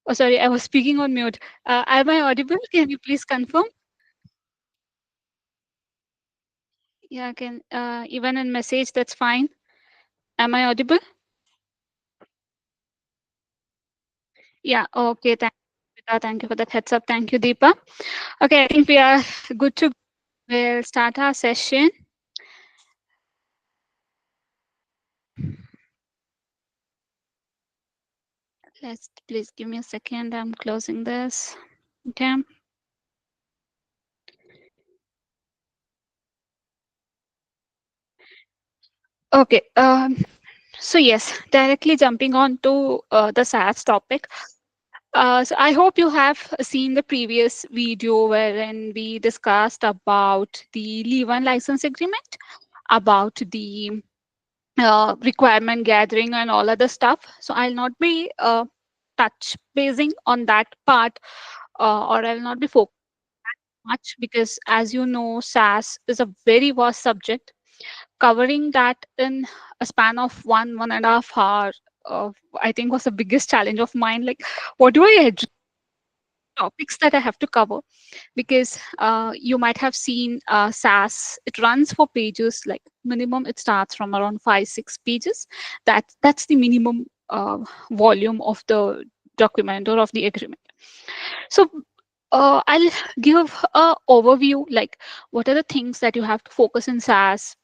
Oh, sorry, I was speaking on mute. Am I audible? Can you please confirm? Yeah, can even in message, that's fine. Am I audible? Yeah, okay. Thank you for that heads up. Thank you, Deepa. Okay, I think we are good to we'll start our session. Let's please give me a second. I'm closing this. Okay. Okay. So yes, directly jumping on to the SaaS topic. So I hope you have seen the previous video wherein we discussed about the Leave-On license agreement, about the requirement gathering and all other stuff. So I'll not be touch basing on that part, or I'll not be focused much because, as you know, SaaS is a very vast subject. Covering that in a span of 1.5 hour, I think was the biggest challenge of mine. Like, what do I address? Topics that I have to cover, because you might have seen SaaS. It runs for pages, like minimum. It starts from around 5-6 pages. That's the minimum volume of the document or of the agreement. So I'll give a overview, like what are the things that you have to focus in SaaS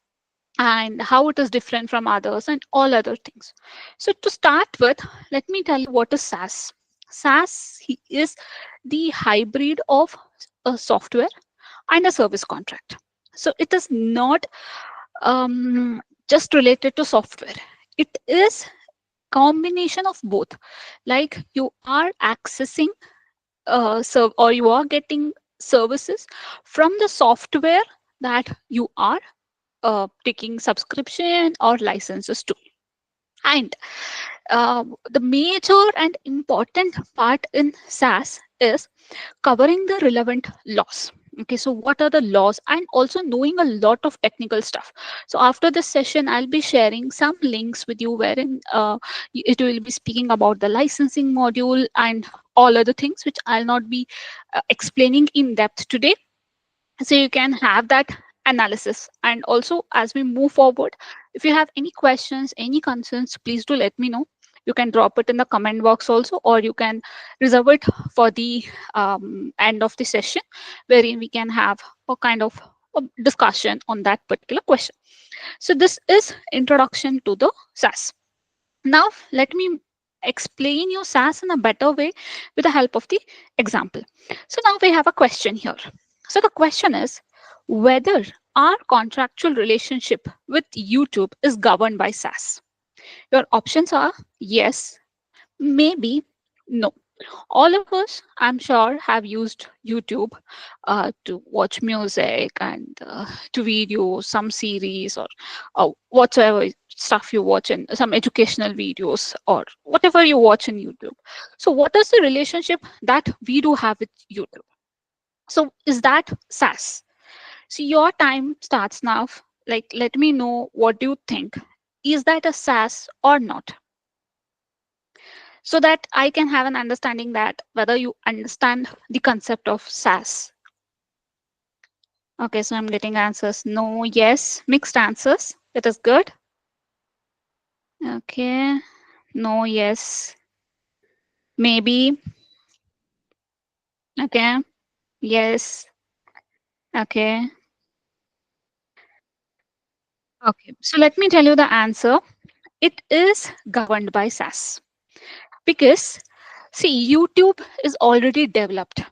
and how it is different from others and all other things. So to start with, let me tell you what is SaaS. Is the hybrid of a software and a service contract. So it is not just related to software. It is combination of both. Like you are accessing or you are getting services from the software that you are taking subscription or licenses to. And the major and important part in SaaS is covering the relevant laws. Okay, so what are the laws, and also knowing a lot of technical stuff. So after this session, I'll be sharing some links with you wherein it will be speaking about the licensing module and all other things, which I'll not be explaining in depth today. So you can have that analysis. And also, as we move forward, if you have any questions, any concerns, please do let me know. You can drop it in the comment box also, or you can reserve it for the end of the session, wherein we can have a kind of a discussion on that particular question. So this is introduction to the SaaS. Now let me explain you SaaS in a better way with the help of the example. So now we have a question here. So the question is whether our contractual relationship with YouTube is governed by SaaS. Your options are yes, maybe, no. All of us, I'm sure, have used YouTube to watch music and to video some series, or whatsoever stuff you watch, in some educational videos or whatever you watch in YouTube. So what is the relationship that we do have with YouTube? So is that SaaS? So your time starts now. Like, let me know what do you think. Is that a SaaS or not? So that I can have an understanding that whether you understand the concept of SaaS. Okay, so I'm getting answers no, yes, mixed answers. It is good. Okay, no, yes, maybe. Okay, yes. Okay, okay. So let me tell you the answer. It is governed by SaaS because, see, YouTube is already developed,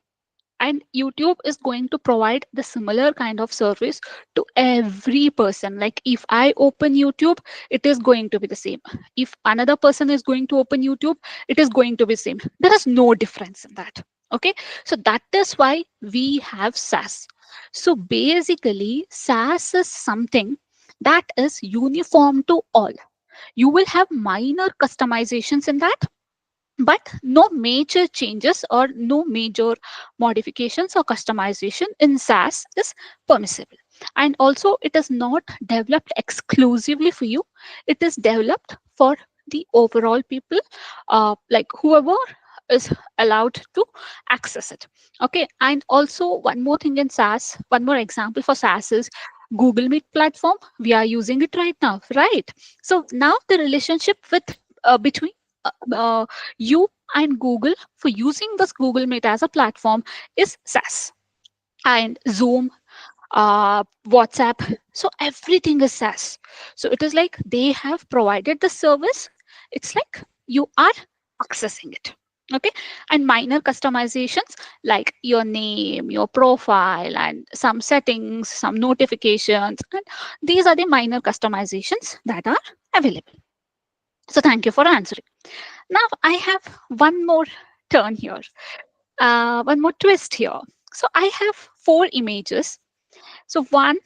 and YouTube is going to provide the similar kind of service to every person. Like if I open YouTube, it is going to be the same. If another person is going to open YouTube, it is going to be same. There is no difference in that. Okay, so that is why we have SaaS. So basically SaaS is something that is uniform to all. You will have minor customizations in that, but no major changes or no major modifications or customization in SaaS is permissible. And also, it is not developed exclusively for you, it is developed for the overall people, like whoever is allowed to access it. Okay, and also one more thing in SaaS, one more example for SaaS is Google Meet platform. We are using it right now, right? So now the relationship with between you and Google for using this Google Meet as a platform is SaaS. And Zoom, WhatsApp. So everything is SaaS. So it is like they have provided the service. It's like you are accessing it. Okay. And minor customizations like your name, your profile, and some settings, some notifications. And these are the minor customizations that are available. So thank you for answering. Now I have one more turn here, one more twist here. So I have four images. So one,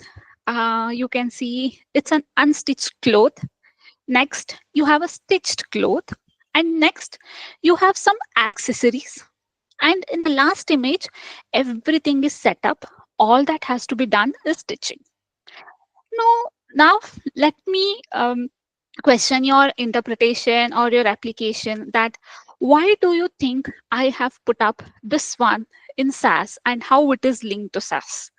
you can see it's an unstitched cloth. Next, you have a stitched cloth. And next, you have some accessories. And in the last image, everything is set up. All that has to be done is stitching. Now let me question your interpretation or your application that why do you think I have put up this one in SaaS and how it is linked to SaaS?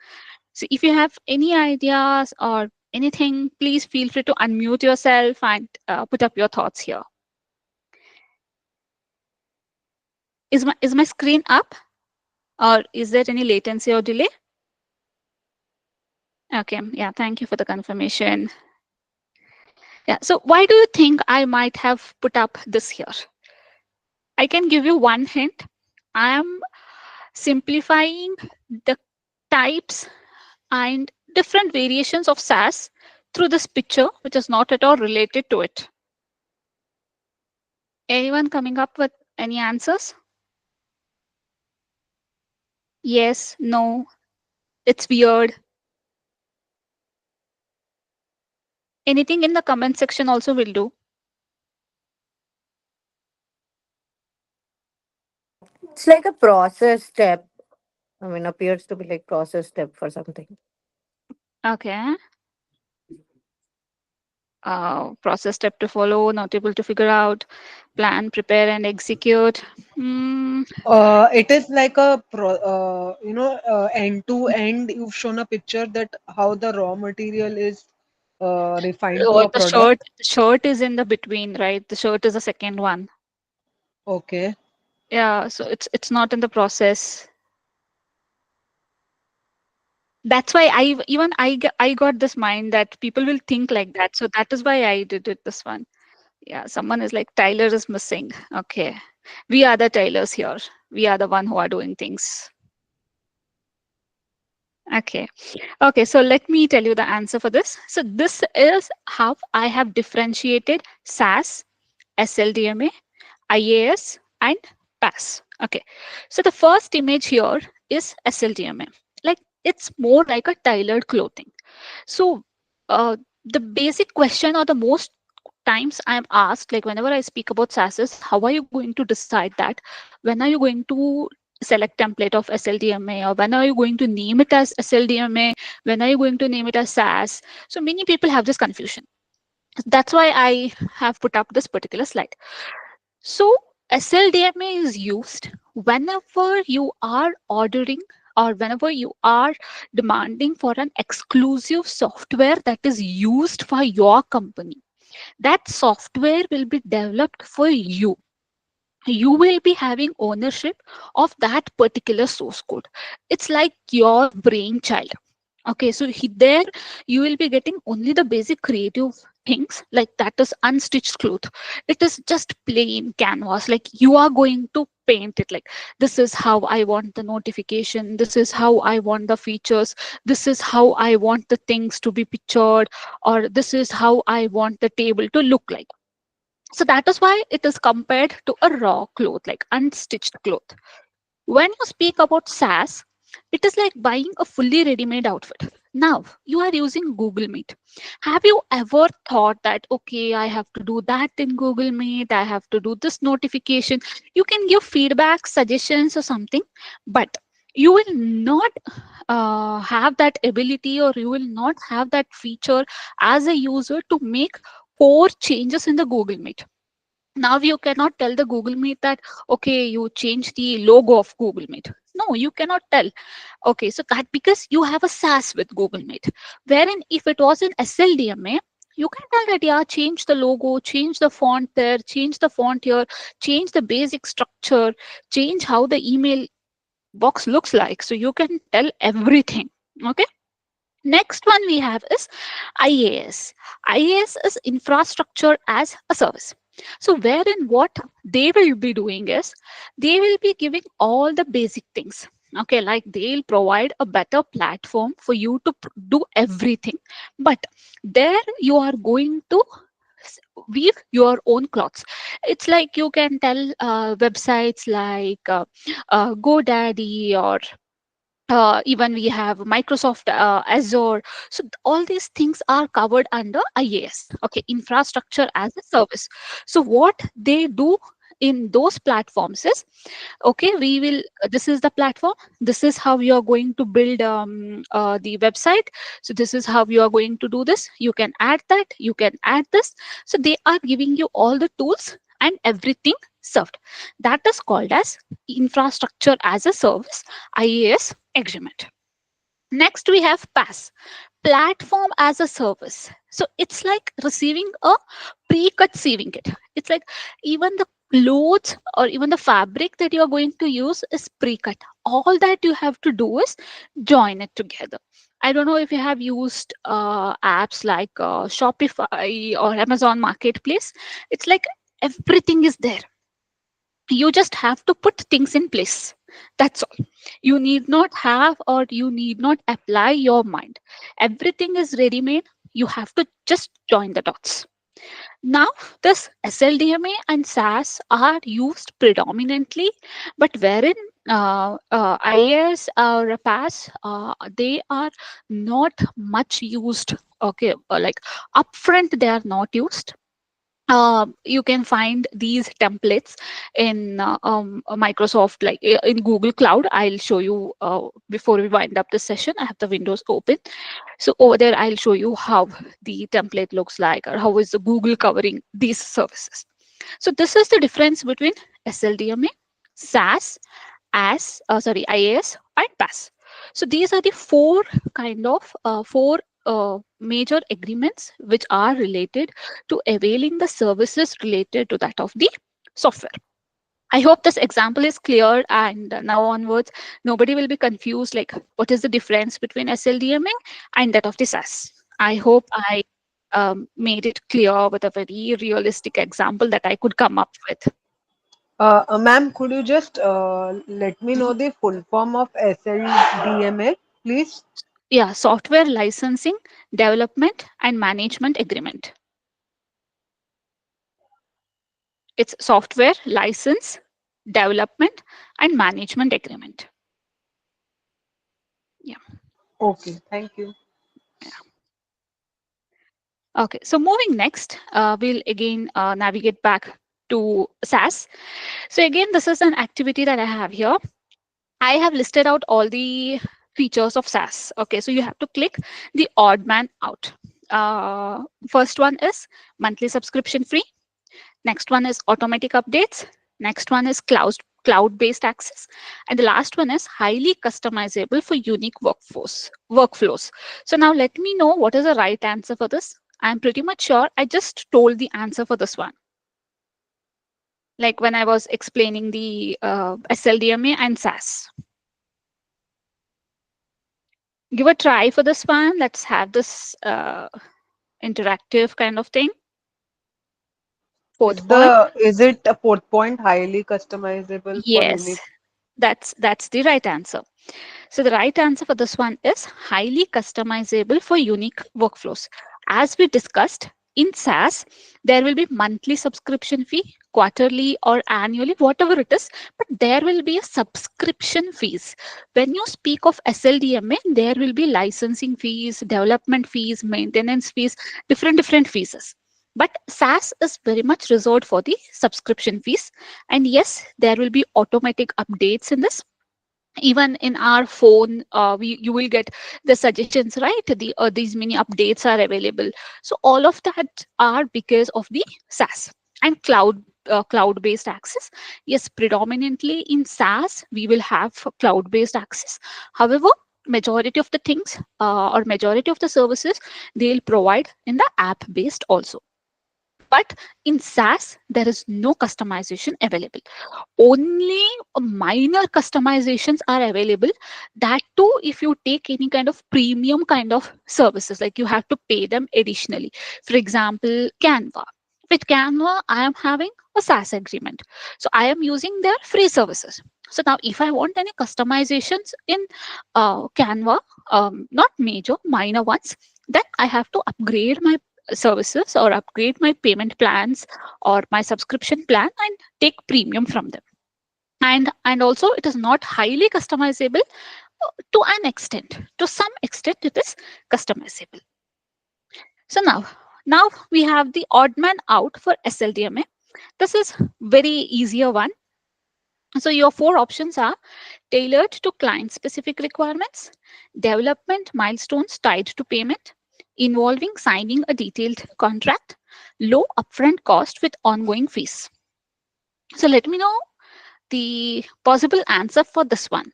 So if you have any ideas or anything, please feel free to unmute yourself and put up your thoughts here. Is my screen up or is there any latency or delay? Okay, yeah, thank you for the confirmation. Yeah, so why do you think I might have put up this here? I can give you one hint. I am simplifying the types and different variations of SaaS through this picture, which is not at all related to it. Anyone coming up with any answers? Yes, no, it's weird. Anything in the comment section also will do. It's like a process step. I mean, appears to be like process step for something. Okay. Process step to follow, not able to figure out, plan, prepare, and execute. Hmm. It is like a end to end. You've shown a picture that how the raw material is refined to Oh, a the shirt, product. shirt is in the between, right? The shirt is the second one. Okay. Yeah, so it's not in the process. That's why I got this mind that people will think like that. So that is why I did it this one. Yeah, someone is like Tyler is missing. Okay. We are the Tylers here. We are the one who are doing things. Okay. Okay, so let me tell you the answer for this. So this is how I have differentiated SaaS, SLDMA, IAS, and PAS. Okay. So the first image here is SLDMA. Like it's more like a tailored clothing. So the basic question or the most times I'm asked, like whenever I speak about SaaS, is how are you going to decide that? When are you going to select template of SLDMA, or when are you going to name it as SLDMA? When are you going to name it as SaaS? So many people have this confusion. That's why I have put up this particular slide. So SLDMA is used whenever you are ordering or whenever you are demanding for an exclusive software that is used for your company. That software will be developed for you. You will be having ownership of that particular source code. It's like your brainchild. Okay, so there you will be getting only the basic creative things, like that is unstitched cloth. It is just plain canvas. Like you are going to paint it like this is how I want the notification, this is how I want the features, this is how I want the things to be pictured, or this is how I want the table to look like. So that is why it is compared to a raw cloth, like unstitched cloth. When you speak about SaaS, it is like buying a fully ready made outfit. Now, you are using Google Meet. Have you ever thought that, okay, I have to do that in Google Meet, I have to do this notification? You can give feedback, suggestions, or something, but you will not have that ability or you will not have that feature as a user to make core changes in the Google Meet. Now you cannot tell the Google Meet that, okay, you change the logo of Google Meet. No, you cannot tell. Okay, so that because you have a SaaS with Google Meet, wherein if it was an SLDMA, you can tell that, yeah, change the logo, change the font there, change the font here, change the basic structure, change how the email box looks like. So you can tell everything. Okay. Next one we have is IaaS. IaaS is infrastructure as a service. So wherein what they will be doing is they will be giving all the basic things. Okay, like they'll provide a better platform for you to do everything. But there you are going to weave your own clothes. It's like you can tell websites like GoDaddy, or even we have Microsoft Azure. So all these things are covered under IaaS, okay, infrastructure as a service. So what they do in those platforms is, okay, we will this is the platform, this is how you are going to build the website, so this is how you are going to do this, you can add that, you can add this. So they are giving you all the tools and everything served. That is called as infrastructure as a service, IaaS agreement. Next we have PaaS, platform as a service. So it's like receiving a pre-cut sewing kit. It's like even the clothes or even the fabric that you're going to use is pre-cut. All that you have to do is join it together. I don't know if you have used apps like Shopify or Amazon Marketplace. It's like everything is there. You just have to put things in place. That's all. You need not have, or you need not apply your mind. Everything is ready made. You have to just join the dots. Now, this SLDMA and SaaS are used predominantly, but wherein IAS or PaaS, they are not much used. Okay, like upfront, they are not used. You can find these templates in Microsoft, like in Google Cloud. I'll show you before we wind up the session. I have the windows open. So over there, I'll show you how the template looks like, or how is the Google covering these services. So this is the difference between SLDMA, SaaS, IAS, and PaaS. So these are the four major agreements which are related to availing the services related to that of the software. I hope this example is clear, and now onwards, nobody will be confused like what is the difference between SLDMA and that of the SaaS. I hope I made it clear with a very realistic example that I could come up with. Ma'am, could you just let me know Mhm. the full form of SLDMA, please? Yeah, software licensing, development, and management agreement. It's software license, development, and management agreement. Yeah. Okay, thank you. Okay. So moving next, we'll again navigate back to SaaS. So again, this is an activity that I have here. I have listed out all the features of SaaS. Okay. So you have to click the odd man out. First one is monthly subscription free. Next one is automatic updates. Next one is cloud-based access. And the last one is highly customizable for unique workflows. So now let me know what is the right answer for this. I'm pretty much sure I just told the answer for this one. Like when I was explaining the SLDMA and SaaS. Give a try for this one. Let's have this interactive kind of thing. Is Fourth point. the is it a fourth point highly customizable for Yes, unique? that's the right answer. So the right answer for this one is highly customizable for unique workflows. As we discussed, in SaaS, there will be monthly subscription fee, quarterly or annually, whatever it is, but there will be a subscription fees. When you speak of SLDMA, there will be licensing fees, development fees, maintenance fees, different fees. But SaaS is very much reserved for the subscription fees. And yes, there will be automatic updates in this. Even in our phone, you will get the suggestions, right? These many updates are available. So all of that are because of the SaaS and cloud cloud-based access. Yes, predominantly in SaaS, we will have cloud-based access. However, majority of the things or majority of the services they'll provide in the app-based also. But in SaaS, there is no customization available. Only minor customizations are available. That too, if you take any kind of premium kind of services, like you have to pay them additionally. For example, Canva. With Canva, I am having a SaaS agreement. So I am using their free services. So now, if I want any customizations in Canva, not major, minor ones, then I have to upgrade my services or upgrade my payment plans or my subscription plan and take premium from them. And also it is not highly customizable to an extent. To some extent it is customizable. So now we have the odd man out for SLDMA. This is very easier one. So your four options are tailored to client specific requirements, development milestones tied to payment, involving signing a detailed contract, low upfront cost with ongoing fees. So let me know the possible answer for this one.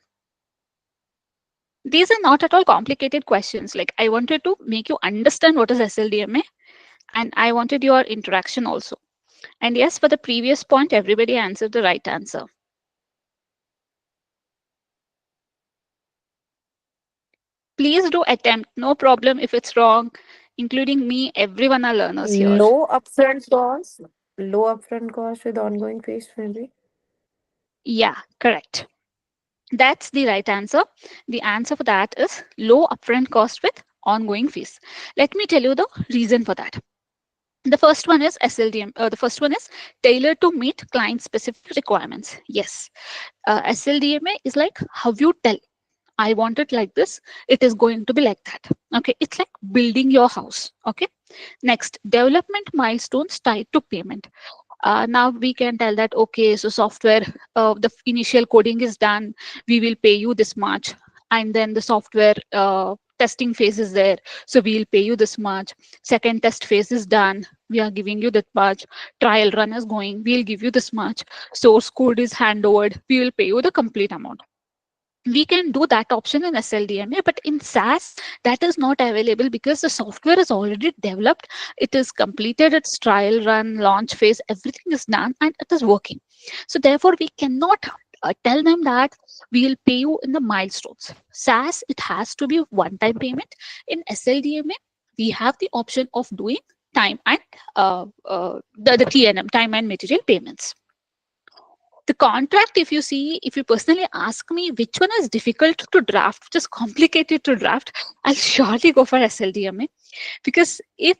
These are not at all complicated questions. Like, I wanted to make you understand what is SLDMA, and I wanted your interaction also. And yes, for the previous point, everybody answered the right answer. Please do attempt. No problem if it's wrong. Including me, everyone are learners here. Low upfront cost. Low upfront cost with ongoing fees, maybe. Yeah, correct. That's the right answer. The answer for that is low upfront cost with ongoing fees. Let me tell you the reason for that. The first one is SLDM. The first one is tailored to meet client specific requirements. Yes, SLDMA is like how you tell. I want it like this. It is going to be like that. Okay, it's like building your house. Okay. Next, development milestones tied to payment. Now we can tell that, okay, so software, the initial coding is done, we will pay you this much, and then the software testing phase is there, so we'll pay you this much. Second test phase is done, we are giving you that much. Trial run is going, we'll give you this much. Source code is handed, we will pay you the complete amount. We can do that option in SLDMA, but in SaaS, that is not available because the software is already developed. It is completed its trial run, launch phase, everything is done and it is working. So therefore, we cannot tell them that we will pay you in the milestones. SaaS, it has to be one-time payment. In SLDMA, we have the option of doing time and the TNM, time and material payments. The contract, if you see, if you personally ask me which one is difficult to draft, which is complicated to draft, I'll surely go for SLDMA. Because if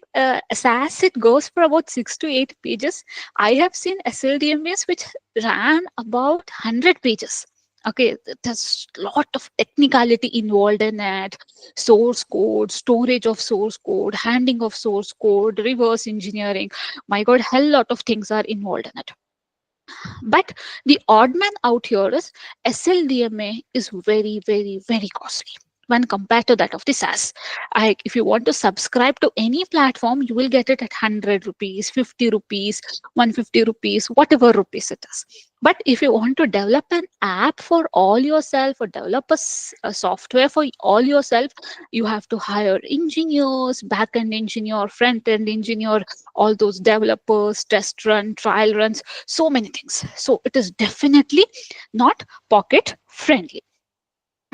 SaaS it goes for about 6 to 8 pages, I have seen SLDMAs which ran about 100 pages. Okay, there's a lot of technicality involved in it. Source code, storage of source code, handling of source code, reverse engineering. My God, hell lot of things are involved in it. But the odd man out here is SLDMA is very, very, very costly when compared to that of the SaaS. If you want to subscribe to any platform, you will get it at 100 rupees, 50 rupees, 150 rupees, whatever rupees it is. But if you want to develop an app for all yourself or develop a software for all yourself, you have to hire engineers, back-end engineer, front-end engineer, all those developers, test run, trial runs, so many things. So it is definitely not pocket friendly.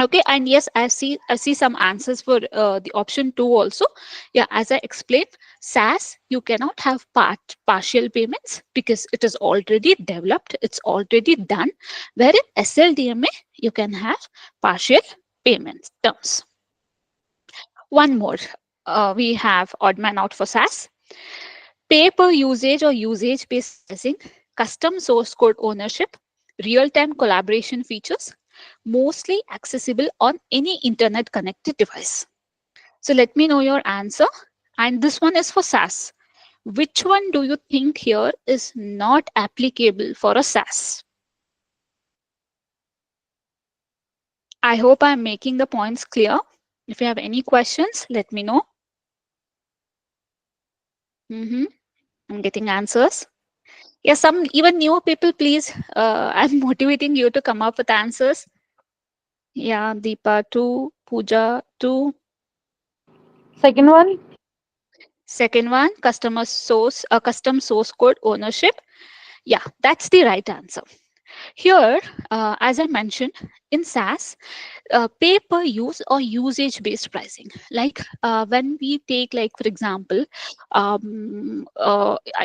Okay, and yes, I see some answers for the option 2 also. Yeah, as I explained, SaaS you cannot have partial payments because it is already developed, it's already done. Wherein SLDMA you can have partial payments terms. One more, we have odd man out for SaaS. Pay per usage or usage based pricing, custom source code ownership, real time collaboration features, mostly accessible on any internet connected device. So let me know your answer. And this one is for SaaS. Which one do you think here is not applicable for a SaaS? I hope I'm making the points clear. If you have any questions, let me know. I'm getting answers. Yeah, some even new people, please. I'm motivating you to come up with answers. Yeah, Deepa, two, Pooja, two. Second one. Second one, custom source code ownership. Yeah, that's the right answer. Here, as I mentioned, in SaaS, pay per use or usage based pricing, like when we take, like for example,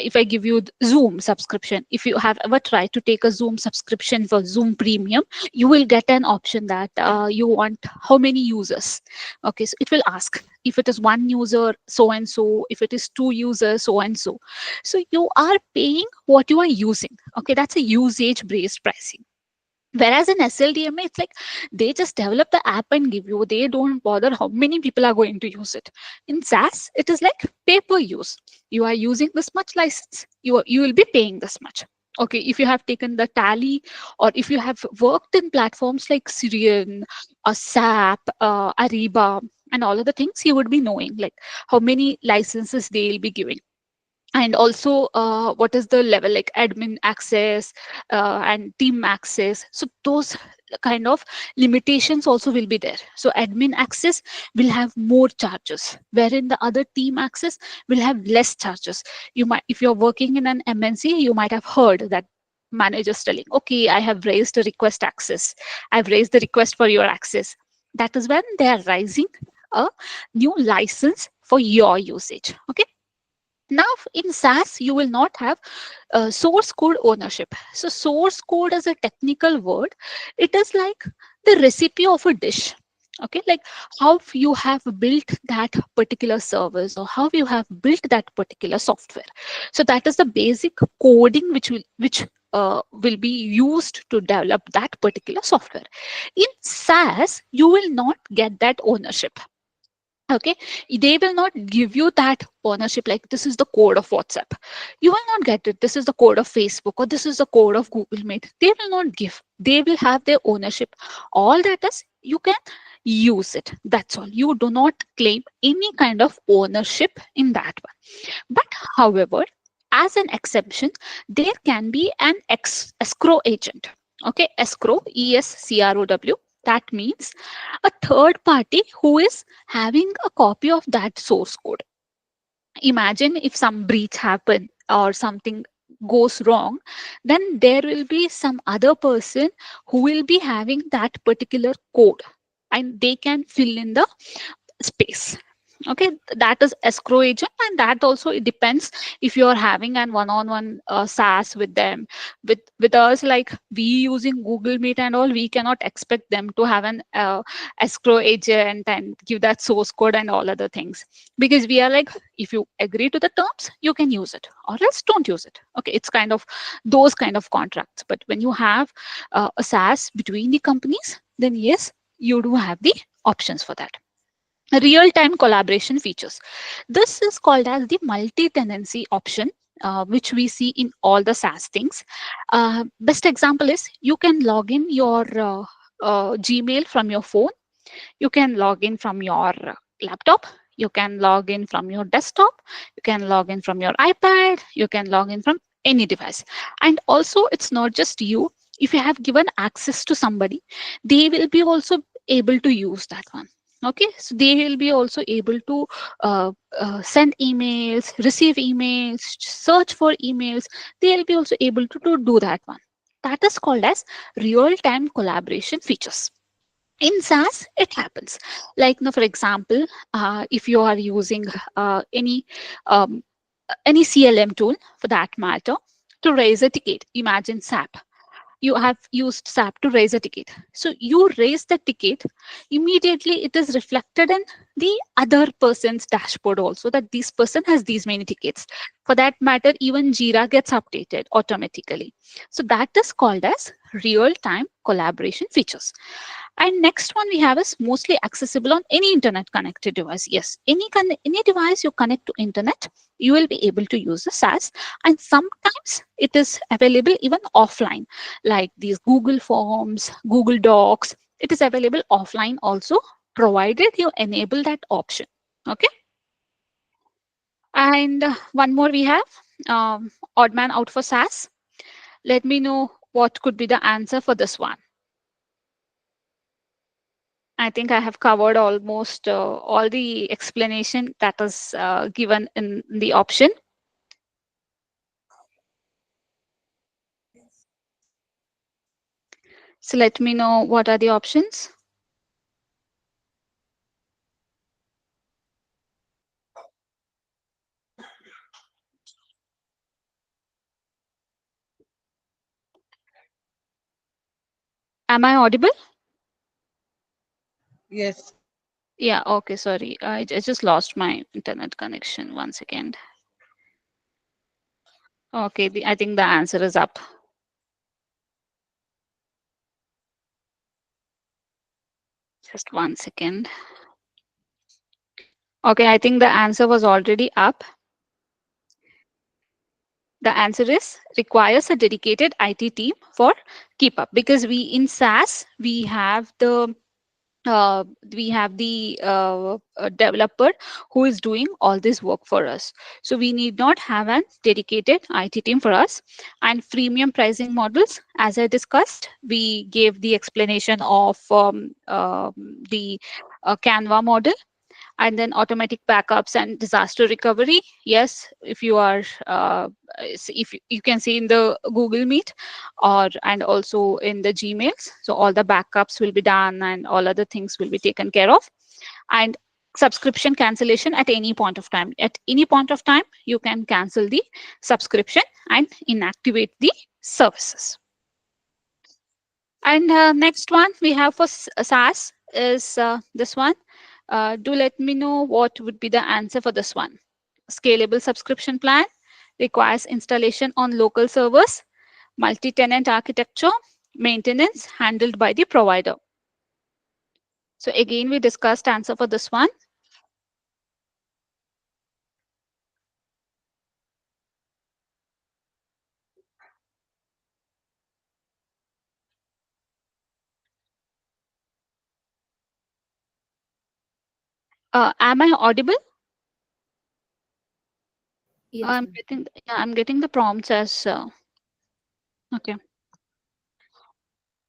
if I give you Zoom subscription, if you have ever tried to take a Zoom subscription for Zoom Premium, you will get an option that you want how many users. Okay, so it will ask if it is one user so and so, if it is two users so and so. So you are paying what you are using. Okay, that's a usage based pricing. Whereas in SLDMA, it's like they just develop the app and give you. They don't bother how many people are going to use it. In SaaS, it is like pay per use. You are using this much license, you will be paying this much. Okay, if you have taken the Tally, or if you have worked in platforms like Syrian, SAP, Ariba, and all of the things, you would be knowing like how many licenses they will be giving, and also what is the level, like admin access and team access. So those kind of limitations also will be there. So admin access will have more charges, wherein the other team access will have less charges. You might, if you're working in an MNC, you might have heard that managers telling, okay, I have raised a request access, I've raised the request for your access. That is when they are raising a new license for your usage. Okay, now in SaaS, you will not have source code ownership. So source code is a technical word. It is like the recipe of a dish. Okay, like how you have built that particular service or how you have built that particular software. So that is the basic coding which will be used to develop that particular software. In SaaS, you will not get that ownership. Okay, they will not give you that ownership, like this is the code of WhatsApp. You will not get it, this is the code of Facebook, or this is the code of Google Meet. They will not give. They will have their ownership. All that is, you can use it, that's all. You do not claim any kind of ownership in that one. But however, as an exception, there can be an escrow agent. Okay, escrow, ESCROW. That means a third party who is having a copy of that source code. Imagine if some breach happen or something goes wrong, then there will be some other person who will be having that particular code, and they can fill in the space. Okay, that is escrow agent, and that also it depends if you are having an one-on-one SaaS with them. With us, like we using Google Meet and all, we cannot expect them to have an escrow agent and give that source code and all other things, because we are like, if you agree to the terms, you can use it, or else don't use it. Okay, it's kind of those kind of contracts. But when you have a SaaS between the companies, then yes, you do have the options for that. Real-time collaboration features. This is called as the multi-tenancy option, which we see in all the SaaS things. Best example is you can log in your Gmail from your phone. You can log in from your laptop. You can log in from your desktop. You can log in from your iPad. You can log in from any device. And also, it's not just you. If you have given access to somebody, they will be also able to use that one. Okay, so they will be also able to send emails, receive emails, search for emails. They will be also able to do that one. That is called as real-time collaboration features. In SaaS, it happens. Like now, for example, if you are using um, any CLM tool for that matter to raise a ticket, imagine SAP. You have used SAP to raise a ticket. So you raise the ticket, immediately it is reflected in the other person's dashboard also, that this person has these many tickets. For that matter, even Jira gets updated automatically. So that is called as real-time collaboration features. And next one we have is mostly accessible on any internet connected device. Yes, any device you connect to internet, you will be able to use the SaaS. And sometimes it is available even offline, like these Google Forms, Google Docs. It is available offline also, provided you enable that option. Okay. And one more we have. odd man out for SaaS. Let me know what could be the answer for this one. I think I have covered almost all the explanation that is given in the option. So let me know what are the options. Am I audible? Yes. Yeah, okay, sorry. I just lost my internet connection. One second. Okay, I think the answer is up. Just one second. Okay, I think the answer was already up. The answer is requires a dedicated IT team for keep up, because we in SaaS we have the developer who is doing all this work for us. So we need not have a dedicated IT team for us. And freemium pricing models, as I discussed, we gave the explanation of the Canva model. And then automatic backups and disaster recovery. Yes, if you are if you can see in the Google Meet, or and also in the Gmails, so all the backups will be done and all other things will be taken care of. And subscription cancellation at any point of time. At any point of time you can cancel the subscription and inactivate the services. And next one we have for SaaS is this one. Do let me know what would be the answer for this one. Scalable subscription plan, requires installation on local servers, multi-tenant architecture, maintenance handled by the provider. So again, we discussed answer for this one. Am I audible? Yes, ma'am. I'm getting the prompts as okay.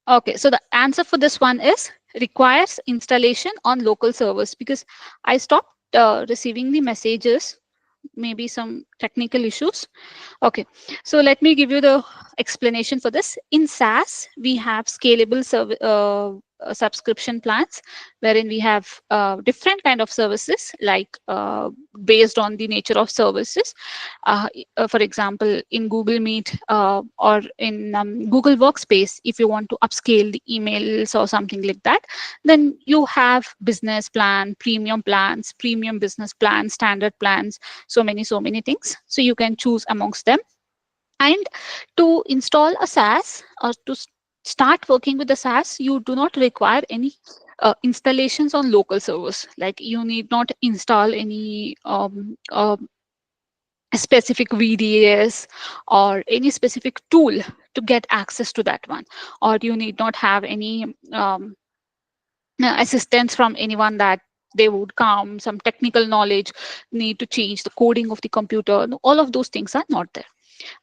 Okay, so the answer for this one is requires installation on local servers, because I stopped receiving the messages, maybe some technical issues. Okay, so let me give you the explanation for this. In SaaS, we have scalable subscription plans, wherein we have different kind of services, like based on the nature of services. For example, in Google Meet or in Google Workspace, if you want to upscale the emails or something like that, then you have business plan, premium plans, premium business plans, standard plans, so many things. So you can choose amongst them. And to install a SaaS or to start working with the SaaS, you do not require any installations on local servers. Like you need not install any specific VDS or any specific tool to get access to that one, or you need not have any assistance from anyone that they would come, some technical knowledge, need to change the coding of the computer. No, all of those things are not there.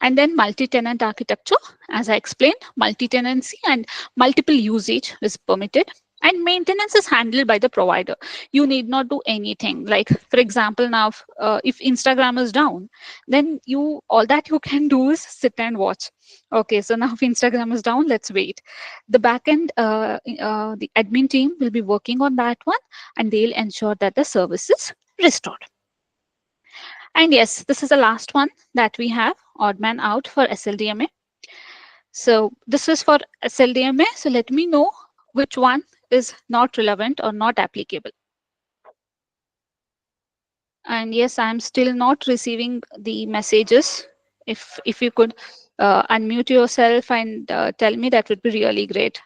And then multi-tenant architecture, as I explained, multi-tenancy and multiple usage is permitted. And maintenance is handled by the provider. You need not do anything. Like, for example, now if Instagram is down, then you all that you can do is sit and watch. Okay, so now if Instagram is down, let's wait. The backend, the admin team will be working on that one, and they'll ensure that the service is restored. And yes, this is the last one that we have, odd man out for SLDMA. So this is for SLDMA. So let me know which one is not relevant or not applicable. And yes, I'm still not receiving the messages. If you could unmute yourself and tell me, that would be really great.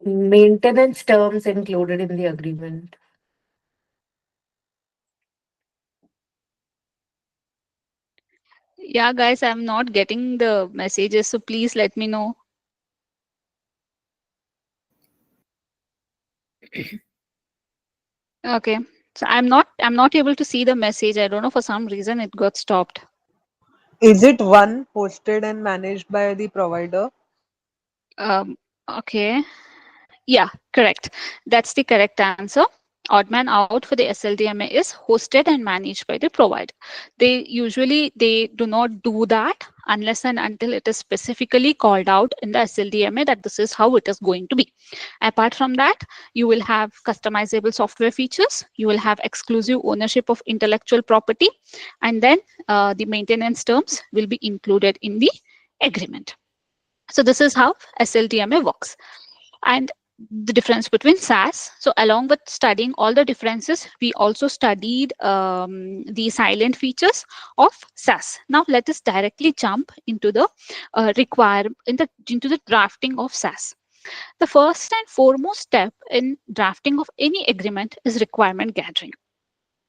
Maintenance terms included in the agreement. Yeah, guys, I'm not getting the messages, so please let me know. Okay. So I'm not able to see the message. I don't know, for some reason it got stopped. Is it one hosted and managed by the provider? Um, okay. Yeah, correct. That's the correct answer. Odd man out for the SLDMA is hosted and managed by the provider. They do not do that unless and until it is specifically called out in the SLDMA that this is how it is going to be. Apart from that, you will have customizable software features, you will have exclusive ownership of intellectual property, and then the maintenance terms will be included in the agreement. So this is how SLDMA works. And the difference between SaaS. So, along with studying all the differences, we also studied the silent features of SaaS. Now, let us directly jump into the into the drafting of SaaS. The first and foremost step in drafting of any agreement is requirement gathering.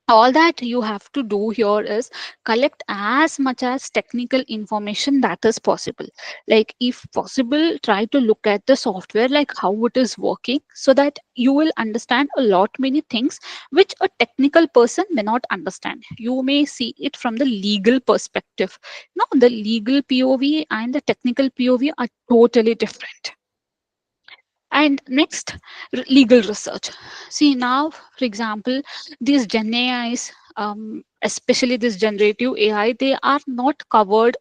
All that you have to do here is collect as much as technical information that is possible. Like, if possible, try to look at the software, like how it is working, so that you will understand a lot many things which a technical person may not understand. You may see it from the legal perspective. No, the legal POV and the technical POV are totally different. And next, legal research. See, now, for example, these Gen AIs, especially this generative AI, they are not covered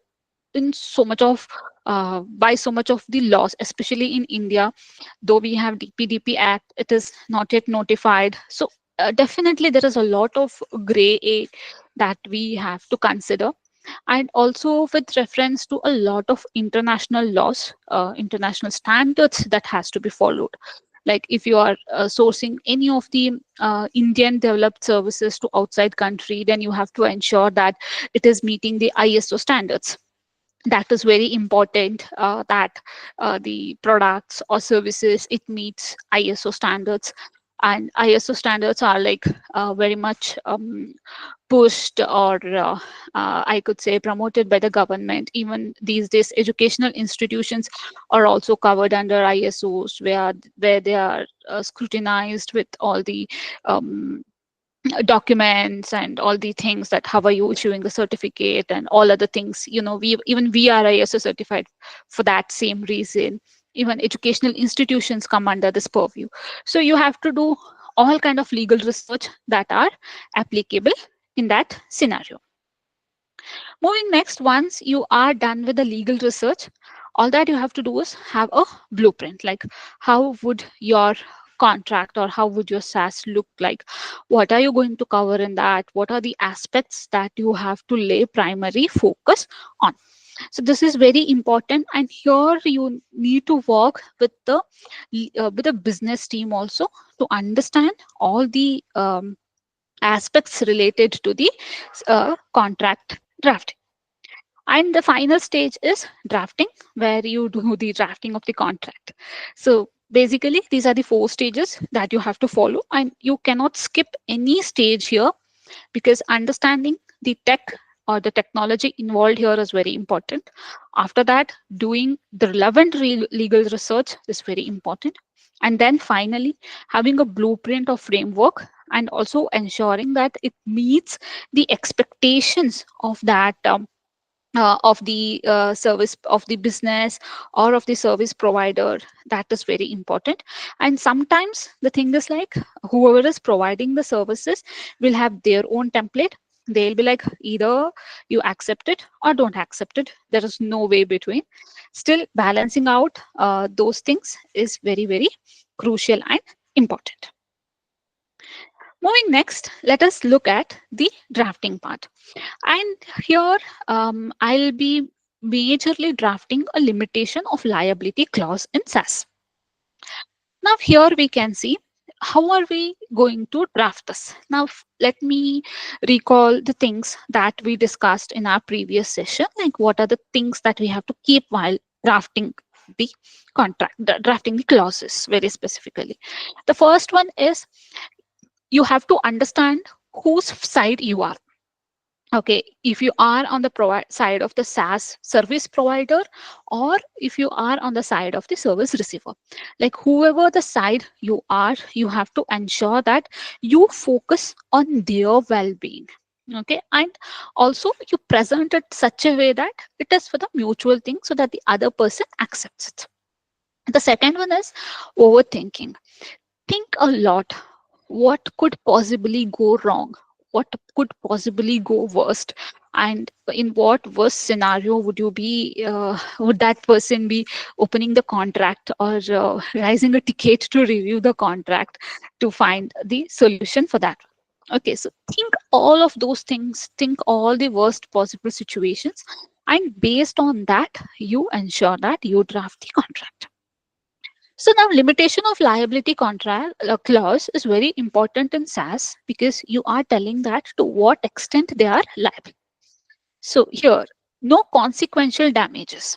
in so much of by so much of the laws, especially in India. Though we have DPDP Act, it is not yet notified. So definitely there is a lot of gray area that we have to consider. And also with reference to a lot of international laws, international standards that has to be followed. Like, if you are sourcing any of the Indian developed services to outside country, then you have to ensure that it is meeting the ISO standards. That is very important, that the products or services, it meets ISO standards. And ISO standards are like very much pushed, or I could say promoted by the government. Even these days, educational institutions are also covered under ISOs, where they are scrutinized with all the um, documents and all the things, that how are you issuing the certificate and all other things. We are ISO certified for that same reason. Even educational institutions come under this purview. So you have to do all kind of legal research that are applicable in that scenario. Moving next, once you are done with the legal research, all that you have to do is have a blueprint. Like, how would your contract or how would your SaaS look like? What are you going to cover in that? What are the aspects that you have to lay primary focus on? So this is very important, and here you need to work with the business team also, to understand all the aspects related to the contract drafting. And the final stage is drafting, where you do the drafting of the contract. So basically, these are the four stages that you have to follow, and you cannot skip any stage here, because understanding the tech or the technology involved here is very important. After that, doing the relevant legal research is very important. And then finally, having a blueprint or framework, and also ensuring that it meets the expectations of the service of the business or of the service provider. That is very important. And sometimes the thing is like, whoever is providing the services will have their own template. They'll be like, either you accept it or don't accept it. There is no way between. Still, balancing out those things is very, very crucial and important. Moving next, let us look at the drafting part. And here, I'll be majorly drafting a limitation of liability clause in SaaS. Now, here we can see how are we going to draft this. Now, let me recall the things that we discussed in our previous session. Like, what are the things that we have to keep while drafting the contract, drafting the clauses very specifically. The first one is you have to understand whose side you are. Okay, if you are on the side of the SaaS service provider, or if you are on the side of the service receiver, like whoever the side you are, you have to ensure that you focus on their well-being. Okay, and also you present it such a way that it is for the mutual thing so that the other person accepts it. The second one is overthinking. Think a lot. What could possibly go wrong? What could possibly go worst? And in what worst scenario would you be? Would that person be opening the contract or raising a ticket to review the contract to find the solution for that? Okay, so think all of those things. Think all the worst possible situations, and based on that, you ensure that you draft the contract. So now limitation of liability contract clause is very important in SaaS because you are telling that to what extent they are liable. So here, no consequential damages.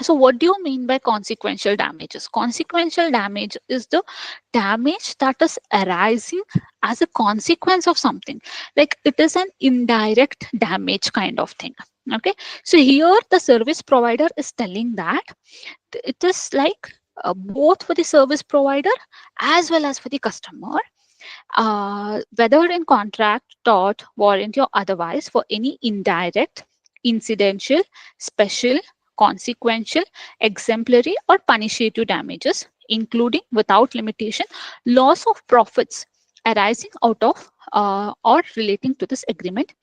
So what do you mean by consequential damages? Consequential damage is the damage that is arising as a consequence of something. Like it is an indirect damage kind of thing. Okay. So here the service provider is telling that it is like both for the service provider as well as for the customer, whether in contract, tort, warranty, or otherwise, for any indirect, incidental, special, consequential, exemplary, or punitive damages, including without limitation, loss of profits arising out of or relating to this agreement,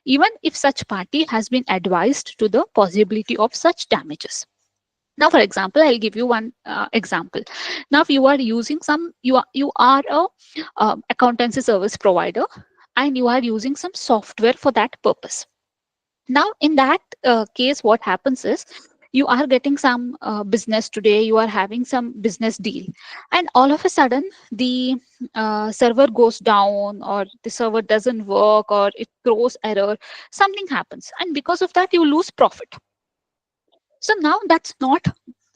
even if such party has been advised to the possibility of such damages. Now for example, I'll give you one example. Now if you are using some, you are a accountancy service provider, and you are using some software for that purpose. Now in that case, what happens is you are getting some business today, you are having some business deal, and all of a sudden the server goes down, or the server doesn't work, or it throws error, something happens, and because of that you lose profit. So now that's not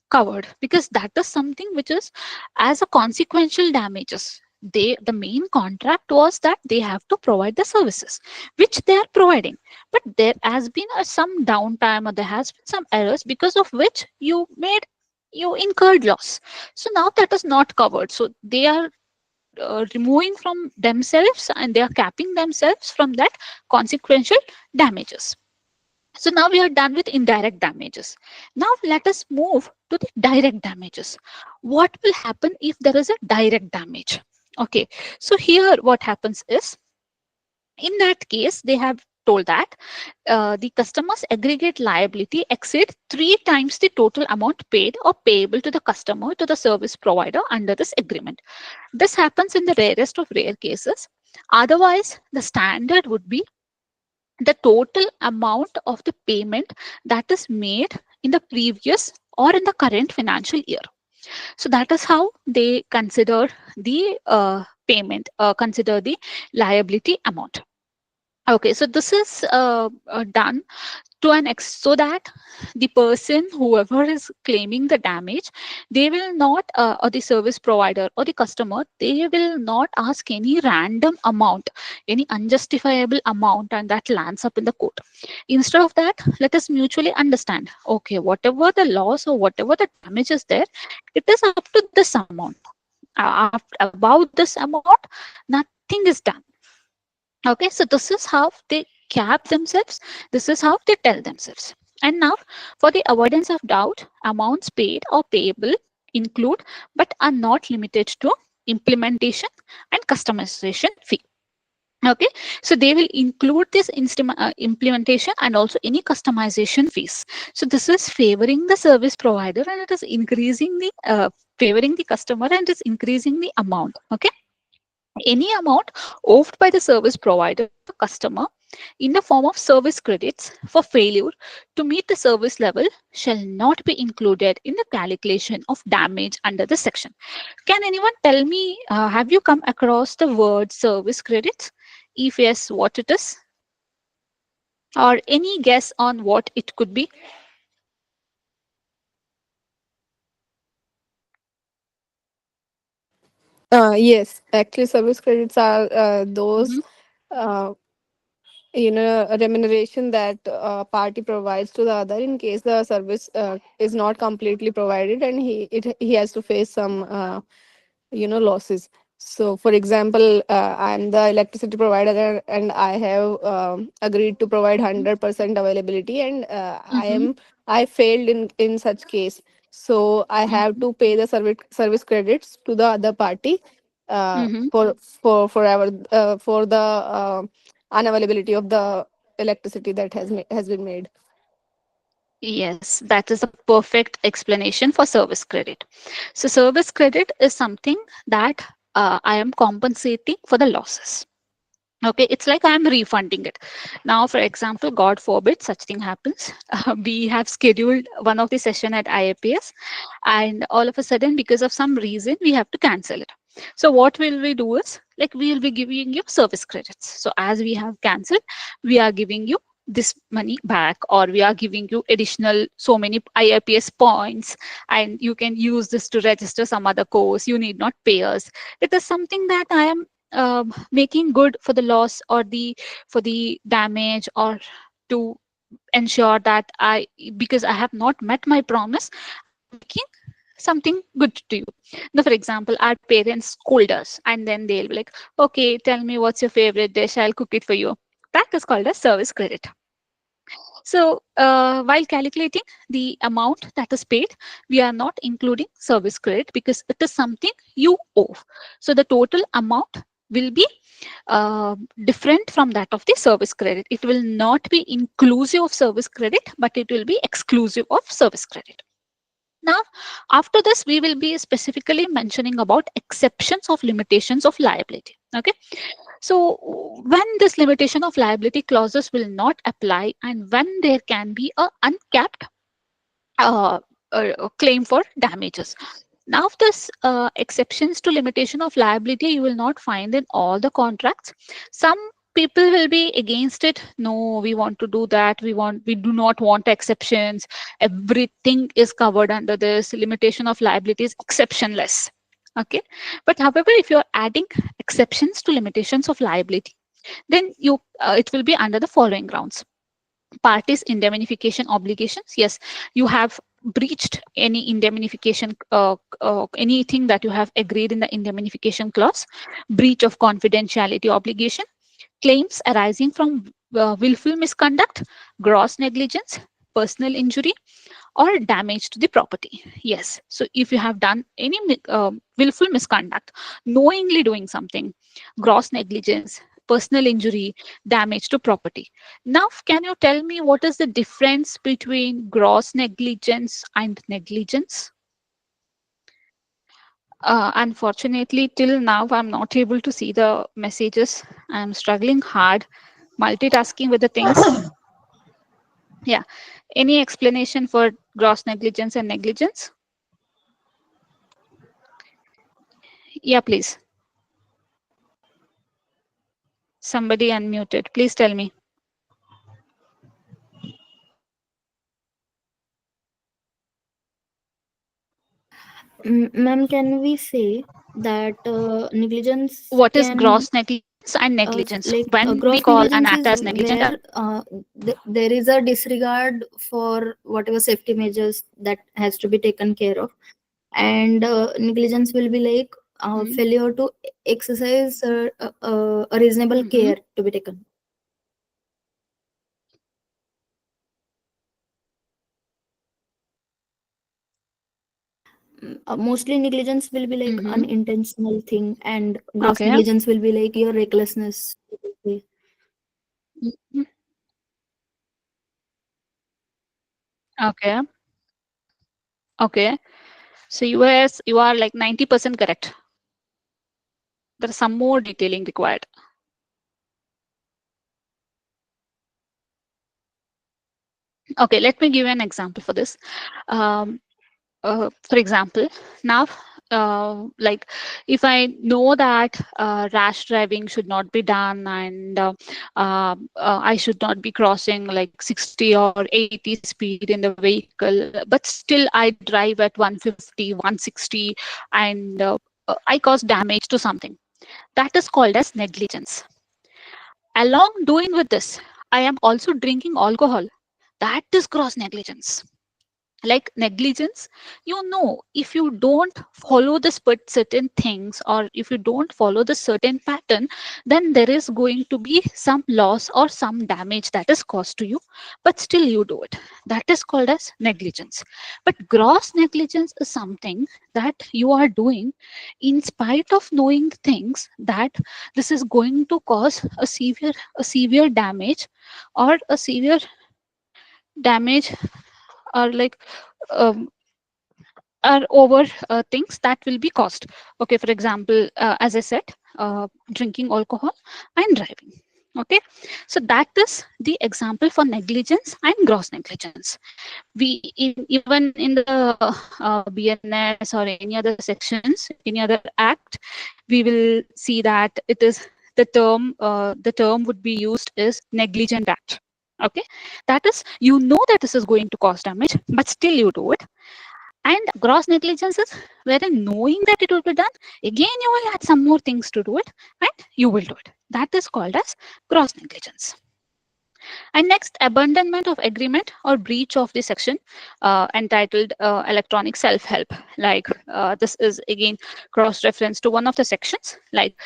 covered because that is something which is as a consequential damages. The main contract was that they have to provide the services which they are providing, but there has been some downtime, or there has been some errors because of which you incurred loss. So now that is not covered, so they are removing from themselves, and they are capping themselves from that consequential damages. So now we are done with indirect damages. Now let us move to the direct damages. What will happen if there is a direct damage? Okay, so here what happens is, in that case, they have told that the customer's aggregate liability exceed 3 times the total amount paid or payable to the customer to the service provider under this agreement. This happens in the rarest of rare cases. Otherwise, the standard would be the total amount of the payment that is made in the previous or in the current financial year. So that is how they consider the payment, consider the liability amount. Okay, so this is done to an so that the person, whoever is claiming the damage, they will not, or the service provider or the customer, they will not ask any random amount, any unjustifiable amount, and that lands up in the court. Instead of that, let us mutually understand, okay, whatever the loss or whatever the damage is there, it is up to this amount. About this amount, nothing is done. Okay, so this is how they cap themselves. This is how they tell themselves. And now, for the avoidance of doubt, amounts paid or payable include but are not limited to implementation and customization fee. Okay, so they will include this implementation and also any customization fees. So this is favoring the service provider, and it is increasing the favoring the customer, and is increasing the amount. Okay, any amount owed by the service provider to the customer in the form of service credits for failure to meet the service level shall not be included in the calculation of damage under the section. Can anyone tell me, have you come across the word service credits? If yes, what it is? Or any guess on what it could be? Yes, actually, service credits are those Mm-hmm. uh, a remuneration that party provides to the other in case the service is not completely provided, and he has to face some losses. So for example, I'm the electricity provider, and I have agreed to provide 100% availability, and Mm-hmm. I failed in such case. So I have Mm-hmm. to pay the service credits to the other party Mm-hmm. for the unavailability of the electricity that has been made. Yes, that is a perfect explanation for service credit. So, service credit is something that I am compensating for the losses. Okay, it's like I'm refunding it. Now, for example, God forbid such thing happens. We have scheduled one of the session at IAPS, and all of a sudden, because of some reason, we have to cancel it. So what will we do is, like, we will be giving you service credits. So as we have cancelled, we are giving you this money back, or we are giving you additional so many IAPS points, and you can use this to register some other course. You need not pay us. It is something that I am making good for the loss, or the for the damage, or to ensure that I, because I have not met my promise, I am making something good to you. Now, for example, our parents scold us, and then they'll be like, okay, tell me what's your favorite dish, I'll cook it for you. That is called a service credit. So, while calculating the amount that is paid, we are not including service credit because it is something you owe. So, the total amount will be different from that of the service credit. It will not be inclusive of service credit, but it will be exclusive of service credit. Now, after this, we will be specifically mentioning about exceptions of limitations of liability. Okay. So, when this limitation of liability clauses will not apply, and when there can be a uncapped uh, claim for damages. Now, this exceptions to limitation of liability you will not find in all the contracts. Some people will be against it. No, we want to do that. We do not want exceptions. Everything is covered under this. Limitation of liability is exceptionless. Okay, but however, if you are adding exceptions to limitations of liability, then you it will be under the following grounds: parties indemnification obligations. Yes, you have breached any indemnification, anything that you have agreed in the indemnification clause. Breach of confidentiality obligation, claims arising from willful misconduct, gross negligence, personal injury, or damage to the property. Yes, so if you have done any willful misconduct, knowingly doing something, gross negligence, personal injury, damage to property. Now, can you tell me what is the difference between gross negligence and negligence? Unfortunately, till now, I'm not able to see the messages. I'm struggling hard multitasking with the things. Yeah. Any explanation for gross negligence and negligence? Yeah, please. Somebody unmuted. Please tell me. Ma'am, can we say that negligence What is can, gross negligence and negligence? like, When we gross call an negligence act is as negligent, where there is a disregard for whatever safety measures that has to be taken care of, and negligence will be like mm, failure to exercise a reasonable mm-hmm, care to be taken. Mostly negligence will be like mm-hmm. unintentional thing, and gross Okay. negligence will be like your recklessness. Mhm. Okay. Okay. So you are like 90% correct. There is some more detailing required. Okay, let me give you an example for this. Um, for example, now, like, if I know that rash driving should not be done, and I should not be crossing like 60 or 80 speed in the vehicle, but still I drive at 150, 160, and I caused damage to something. That is called as negligence. Along doing with this, I am also drinking alcohol. That is gross negligence. Like negligence, if you don't follow the certain things, or if you don't follow the certain pattern, then there is going to be some loss or some damage that is caused to you, but still you do it. That is called as negligence. But gross negligence is something that you are doing in spite of knowing things that this is going to cause a severe damage, or a severe damage, or like um, are over things that will be cost. Okay, for example, as I said, drinking alcohol and driving. Okay, so that is the example for negligence and gross negligence. Even in the BNS or any other sections, any other act, we will see that it is the term would be used is negligent act. Okay, that is, that this is going to cause damage, but still you do it. And gross negligence is wherein knowing that it will be done, again you will add some more things to do it, and you will do it. That is called as gross negligence. And next, abandonment of agreement or breach of the section entitled electronic self-help. Like this is again cross-reference to one of the sections. Like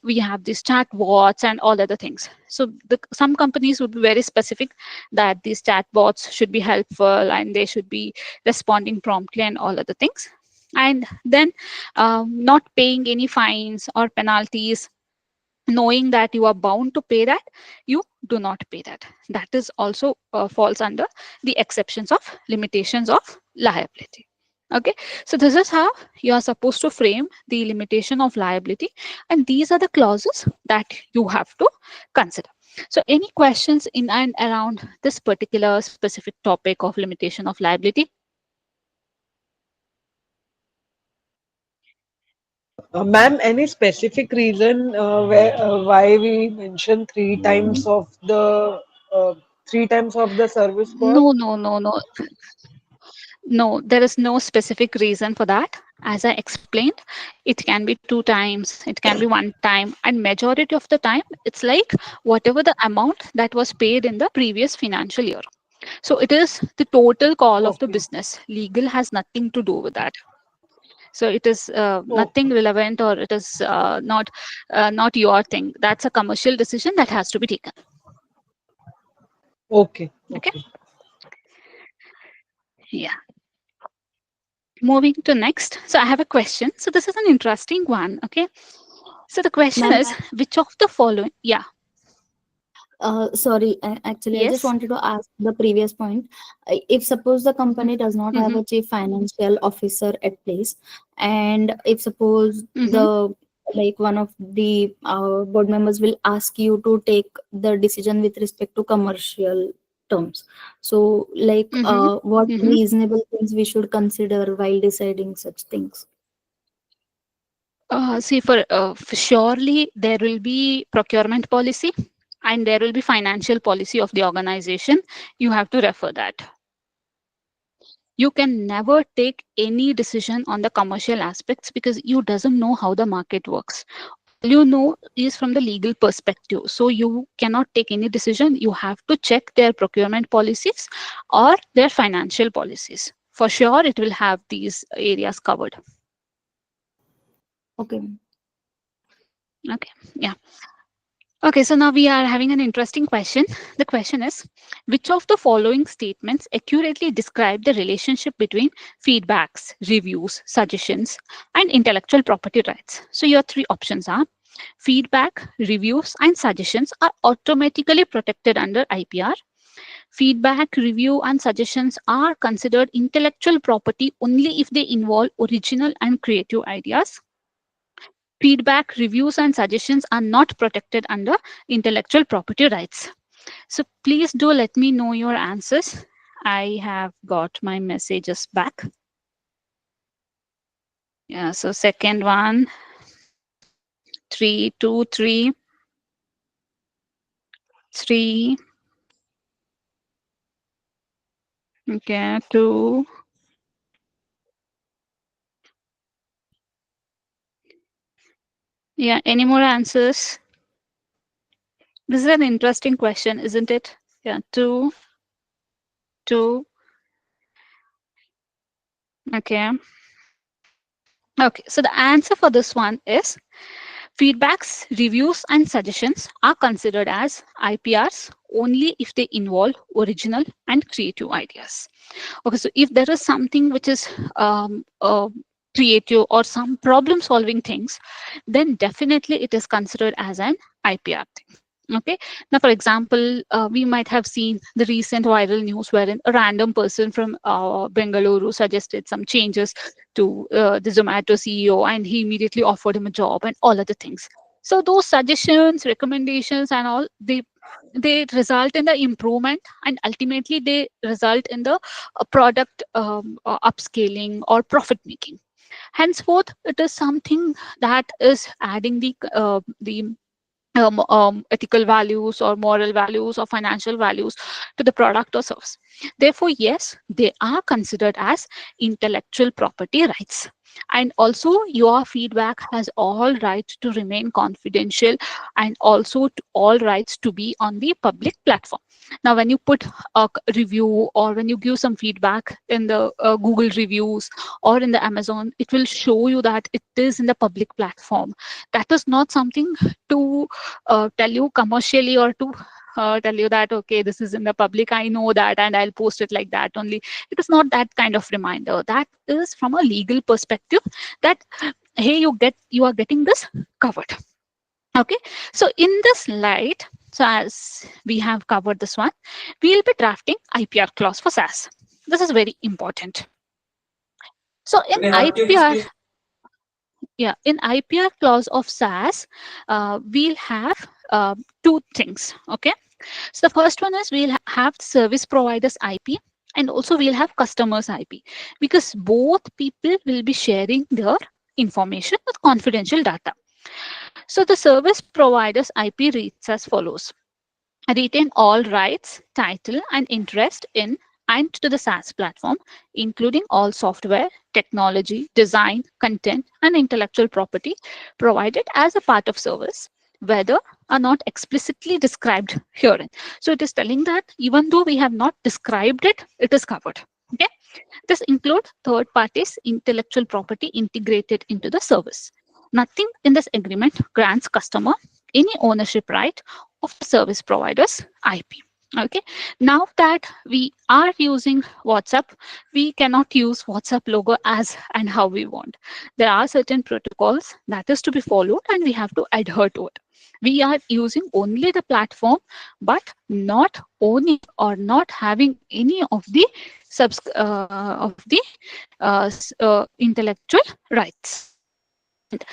we have these chat bots and all other things. So some companies would be very specific that these chat bots should be helpful and they should be responding promptly and all other things. And then not paying any fines or penalties, knowing that you are bound to pay that, you do not pay that. That is also falls under the exceptions of limitations of liability. Okay, so this is how you are supposed to frame the limitation of liability, and these are the clauses that you have to consider. So any questions in and around this particular specific topic of limitation of liability? Ma'am, any specific reason why we mention uh, 3 times of the service No, cost? no, no, no. No, there is no specific reason for that. As I explained, it can be 2 times, it can be 1 time, and majority of the time, it's like whatever the amount that was paid in the previous financial year. So it is the total call of the Okay. business. Legal has nothing to do with that. So it is nothing Okay. relevant, or it is not your thing. That's a commercial decision that has to be taken. Okay. Okay. Okay. Yeah. Moving to next. So I have a question. So this is an interesting one. Okay. So the question Ma'am, is, which of the following? Yeah. sorry, actually, I just Yes. wanted to ask the previous point. If suppose the company does not have Mm-hmm. a chief financial officer at place, and if suppose Mm-hmm. the like one of the board members will ask you to take the decision with respect to commercial terms, so like Mm-hmm. what Mm-hmm. reasonable things we should consider while deciding such things? See, for surely there will be procurement policy, and there will be financial policy of the organization. You have to refer that. You can never take any decision on the commercial aspects because you doesn't know how the market works. All you know is from the legal perspective. So you cannot take any decision. You have to check their procurement policies or their financial policies. For sure, it will have these areas covered. Okay. Okay. Yeah. Okay, so now we are having an interesting question. The question is, which of the following statements accurately describe the relationship between feedbacks, reviews, suggestions, and intellectual property rights? So your three options are feedback, reviews, and suggestions are automatically protected under IPR. Feedback, review, and suggestions are considered intellectual property only if they involve original and creative ideas. Feedback, reviews, and suggestions are not protected under intellectual property rights. So please do let me know your answers. I have got my messages back. Yeah, so second one, 323, 3, okay, 2, Yeah, any more answers? This is an interesting question, isn't it? Yeah, two. Okay. Okay, so the answer for this one is feedbacks, reviews, and suggestions are considered as IPRs only if they involve original and creative ideas. Okay, so if there is something which is creative or some problem solving things, then definitely it is considered as an IPR thing. Okay, now for example, we might have seen the recent viral news wherein a random person from Bengaluru suggested some changes to the Zomato CEO, and he immediately offered him a job and all other things. So those suggestions, recommendations, and all, they result in the improvement, and ultimately they result in the product upscaling or profit making. Henceforth, it is something that is adding the ethical values or moral values or financial values to the product or service. Therefore, yes, they are considered as intellectual property rights. And also, your feedback has all rights to remain confidential, and also all rights to be on the public platform. Now, when you put a review or when you give some feedback in the Google reviews or in the Amazon, it will show you that it is in the public platform. That is not something to tell you commercially or to tell you that okay, this is in the public, I know that, and I'll post it like that only. It is not that kind of reminder. That is from a legal perspective, that hey, you are getting this covered. Okay, so in this light, so as we have covered this one, we'll be drafting IPR clause for SaaS. This is very important. So in IPR, yeah, in IPR clause of SaaS, we'll have two things. Okay, so the first one is we'll have service providers IP, and also we'll have customers IP, because both people will be sharing their information with confidential data. So the service providers IP reads as follows: retain all rights, title, and interest in and to the SaaS platform, including all software, technology, design, content, and intellectual property provided as a part of service, whether are not explicitly described herein. So it is telling that even though we have not described it, it is covered. Okay. This includes third parties' intellectual property integrated into the service. Nothing in this agreement grants customer any ownership right of the service provider's IP. Okay. Now that we are using WhatsApp, we cannot use WhatsApp logo as and how we want. There are certain protocols that is to be followed, and we have to adhere to it. We are using only the platform, but not owning or not having any of the intellectual rights. And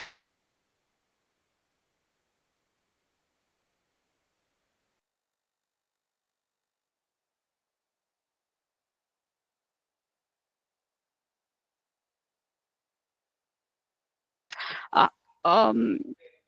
uh, um,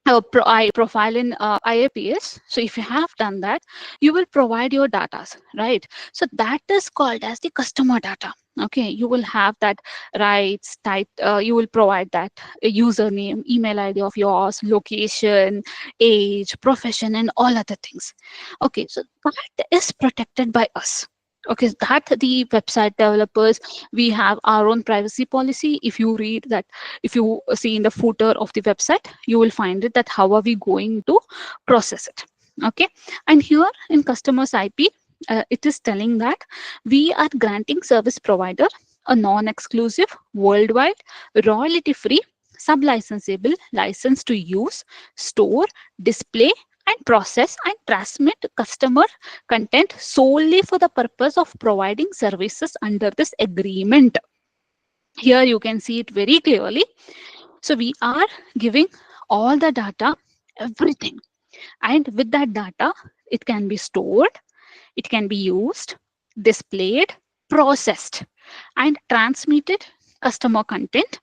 profile in IAPS. So if you have done that, you will provide your data, right? So that is called as the customer data. Okay, you will have that rights type. You will provide that username, email ID of yours, location, age, profession, and all other things. Okay, so that is protected by us. Okay, that the website developers, we have our own privacy policy. If you read that, if you see in the footer of the website, you will find it that how are we going to process it. Okay, and here in customers IP, it is telling that we are granting service provider a non-exclusive, worldwide, royalty-free, sub-licensable license to use, store, display, and process and transmit customer content solely for the purpose of providing services under this agreement. Here you can see it very clearly. So we are giving all the data, everything. And with that data, it can be stored, it can be used, displayed, processed, and transmitted customer content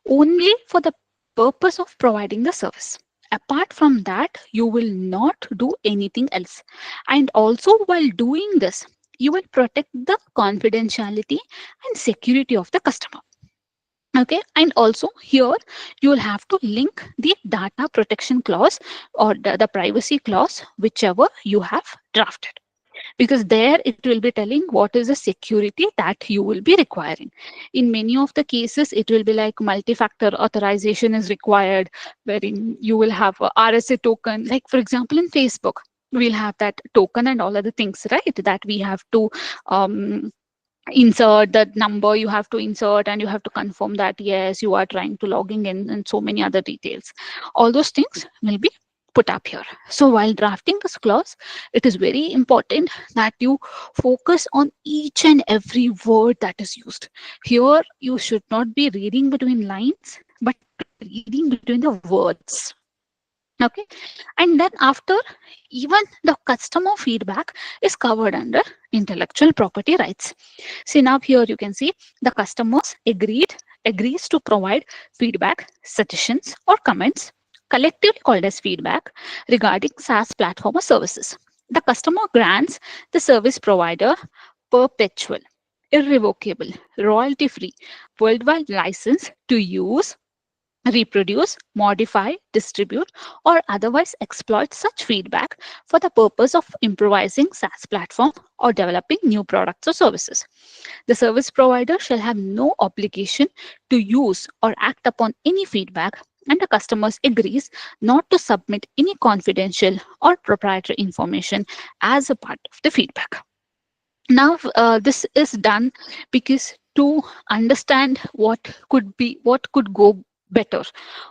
only for the purpose of providing the service. Apart from that, you will not do anything else. And also, while doing this, you will protect the confidentiality and security of the customer. Okay, and also here you will have to link the data protection clause or the privacy clause, whichever you have drafted, because there it will be telling what is the security that you will be requiring. In many of the cases it will be like multi-factor authorization is required, wherein you will have a RSA token, like for example in Facebook we'll have that token and all other things, right, that we have to um, insert the number, you have to insert and you have to confirm that yes you are trying to logging in, and so many other details. All those things will be put up here. So while drafting this clause, it is very important that you focus on each and every word that is used here. You should not be reading between lines but reading between the words. Okay, and then after, even the customer feedback is covered under intellectual property rights. See, now here you can see the customers agrees to provide feedback, suggestions or comments, collectively called as feedback, regarding SaaS platform or services. The customer grants the service provider perpetual, irrevocable, royalty free, worldwide license to use, reproduce, modify, distribute, or otherwise exploit such feedback for the purpose of improvising SaaS platform or developing new products or services. The service provider shall have no obligation to use or act upon any feedback, and the customer agrees not to submit any confidential or proprietary information as a part of the feedback. Now this is done because to understand what could go better,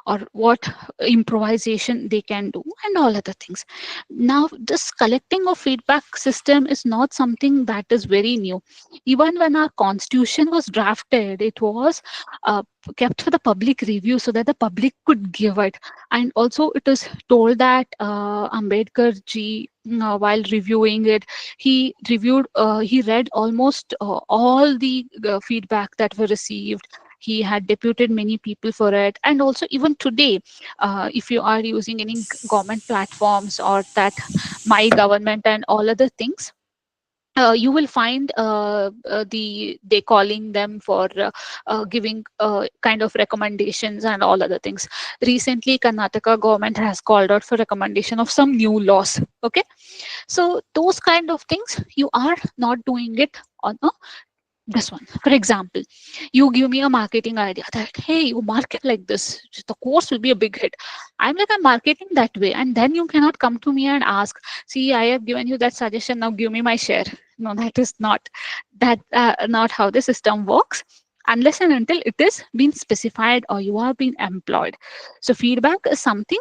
or what improvisation they can do and all other things. Now this collecting of feedback system is not something that is very new. Even when our constitution was drafted, it was uh, kept for the public review so that the public could give it. And also it is told that Ambedkar ji, while reviewing it, he read almost all the feedback that were received. He had deputed many people for it. And also even today, if you are using any government platforms or that my government and all other things, you will find they calling them for giving kind of recommendations and all other things. Recently Karnataka government has called out for recommendation of some new laws. Okay, so those kind of things you are not doing it on a this one. For example, you give me a marketing idea that hey, you market like this, the course will be a big hit. I'm like, I'm marketing that way, and then you cannot come to me and ask, see, I have given you that suggestion, now give me my share. No, that is not not how the system works, unless and until it is being specified or you are being employed. So feedback is something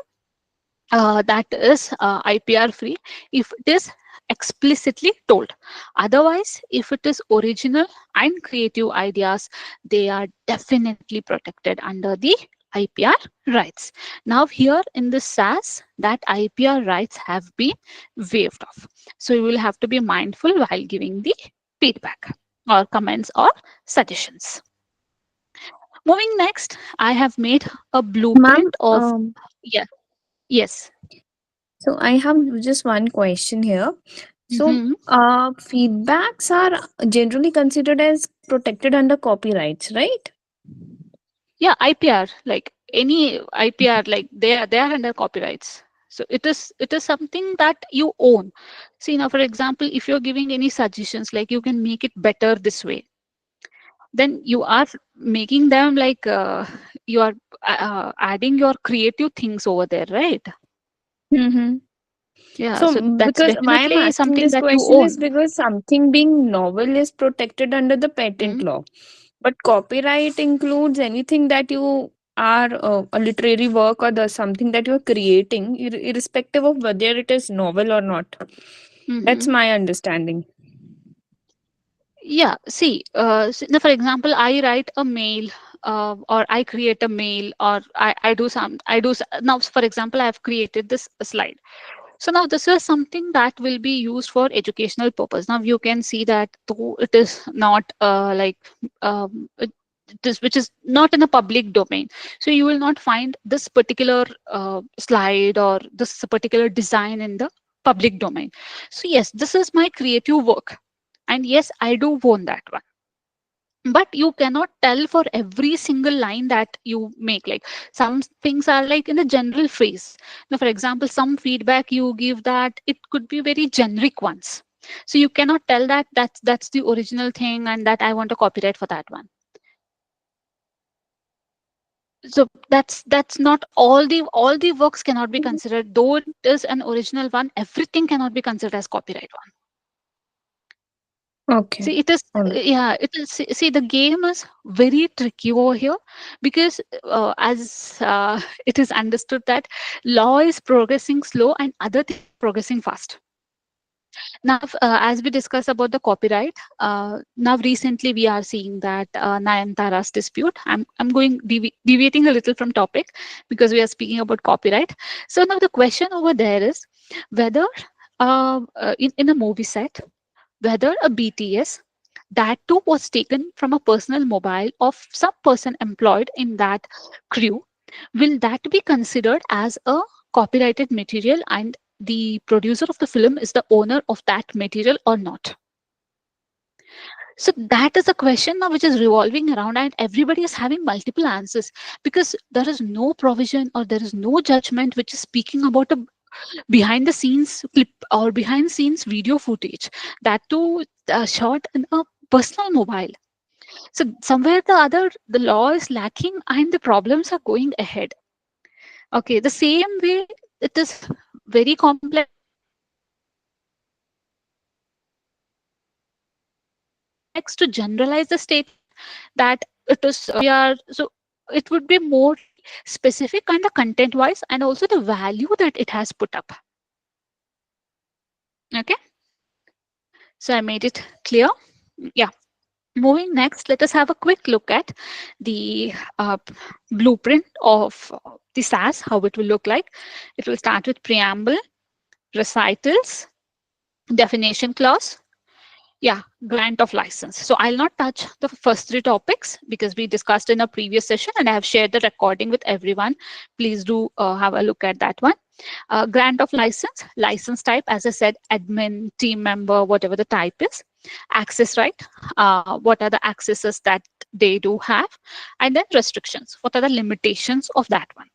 that is IPR free if it is explicitly told. Otherwise, if it is original and creative ideas, they are definitely protected under the IPR rights. Now, here in the SaaS, that IPR rights have been waived off. So, you will have to be mindful while giving the feedback or comments or suggestions. Moving next, I have made a Ma'am, blueprint of, yeah, yes. so I have just one question here. So, Mhm. feedbacks are generally considered as protected under copyrights, right? Yeah, IPR, like any IPR, like they are under copyrights. So it is something that you own. See, now for example, if you're giving any suggestions like you can make it better this way, then you are making them like you are adding your creative things over there, right? Mm-hmm. Yeah, So, so that's because why I'm definitely asking something this that you question is own. because something being novel is protected under the patent Mhm. law, but copyright includes anything that you are a literary work or the something that you're creating, irrespective of whether it is novel or not. That's Mhm. my understanding. Yeah, see, now for example, I write a mail, or I create a mail, or now for example, I've created this slide. So now this is something that will be used for educational purpose. Now you can see that though it is not this, which is not in a public domain, so you will not find this particular slide or this particular design in the public domain. So yes, this is my creative work, and yes, I do own that one. but you cannot tell for every single line that you make. Like some things are like in a general phrase. Now, for example, some feedback you give that it could be very generic ones, so you cannot tell that that's the original thing and that I want a copyright for that one. So that's not all the works cannot be considered, though it is an original one. Everything cannot be considered as copyright one. Okay. See, it is, All right. yeah, it is. See, the game is very tricky over here because as it is understood that law is progressing slow and other things are progressing fast. Now, as we discuss about the copyright, now recently we are seeing that Nayantara's dispute. I'm going deviating a little from topic because we are speaking about copyright. So now the question over there is whether in a movie set, whether a BTS that too was taken from a personal mobile of some person employed in that crew, will that be considered as a copyrighted material and the producer of the film is the owner of that material or not? So that is a question now which is revolving around, and everybody is having multiple answers because there is no provision or there is no judgment which is speaking about a behind the scenes clip or behind scenes video footage that too shot in a personal mobile. So somewhere the other the law is lacking and the problems are going ahead. Okay, the same way it is very complex to generalize the statement that it is that it is we are so it would be more specific kind of content wise and also the value that it has put up. Okay, so I made it clear. Yeah. Moving next, let us have a quick look at the blueprint of the SAAS, how it will look like. It will start with preamble, recitals, definition clause, yeah, grant of license. So I'll not touch the first three topics because we discussed in a previous session and I have shared the recording with everyone. Please do have a look at that one. Grant of license type, as I said, admin, team member, whatever the type is. Access right, what are the accesses that they do have, and then restrictions, what are the limitations of that one.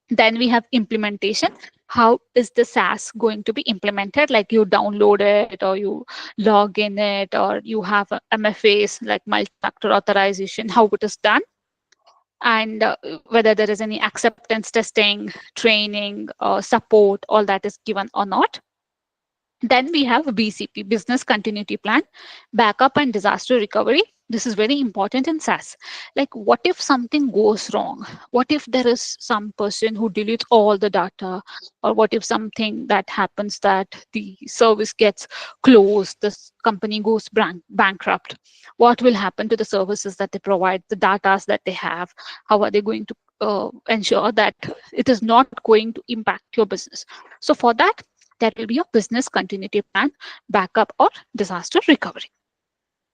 Then we have implementation. How is the SaaS going to be implemented? Like you download it or you log in it or you have a MFAs like multi-factor authorization, how it is done, and whether there is any acceptance testing, training, support, all that is given or not. Then we have BCP, business continuity plan, backup and disaster recovery. This is very important in SaaS. Like, what if something goes wrong? What if there is some person who deletes all the data? Or what if something that happens that the service gets closed, this company goes bankrupt? What will happen to the services that they provide, the data that they have? How are they going to ensure that it is not going to impact your business? So for that, there will be a business continuity plan, backup, or disaster recovery.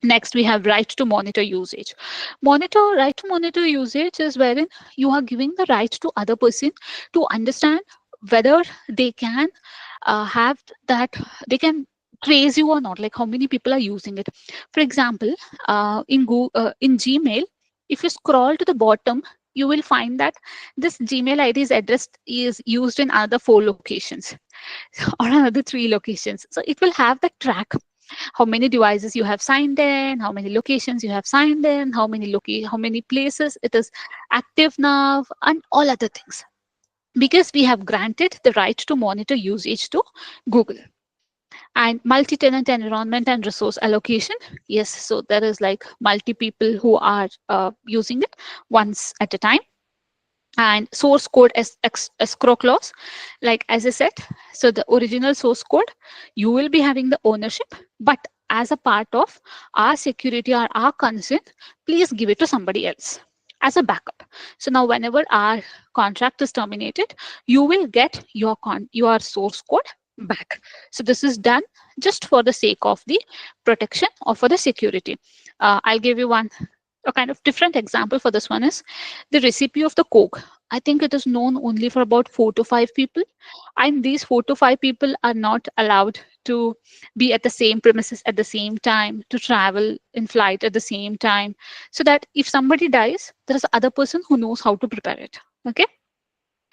Next, we have right to monitor usage. Right to monitor usage is wherein you are giving the right to other person to understand whether they can have that, they can trace you or not, like how many people are using it. For example, in Gmail, if you scroll to the bottom, you will find that this Gmail ID's address is used in another 4 locations or another 3 locations. So it will have the track how many devices you have signed in, how many locations you have signed in, how many places it is active now, and all other things. Because we have granted the right to monitor usage to Google. And multi-tenant environment and resource allocation. Yes, so there is like multi people who are using it once at a time. And source code escrow clause, like as I said, so the original source code, you will be having the ownership, but as a part of our security or our consent, please give it to somebody else as a backup. So now whenever our contract is terminated, you will get your source code back. So this is done just for the sake of the protection or for the security. I'll give you a kind of different example for this one is the recipe of the Coke. I think it is known only for about 4 to 5 people, and these 4 to 5 people are not allowed to be at the same premises at the same time, to travel in flight at the same time, so that if somebody dies, there is other person who knows how to prepare it. Okay.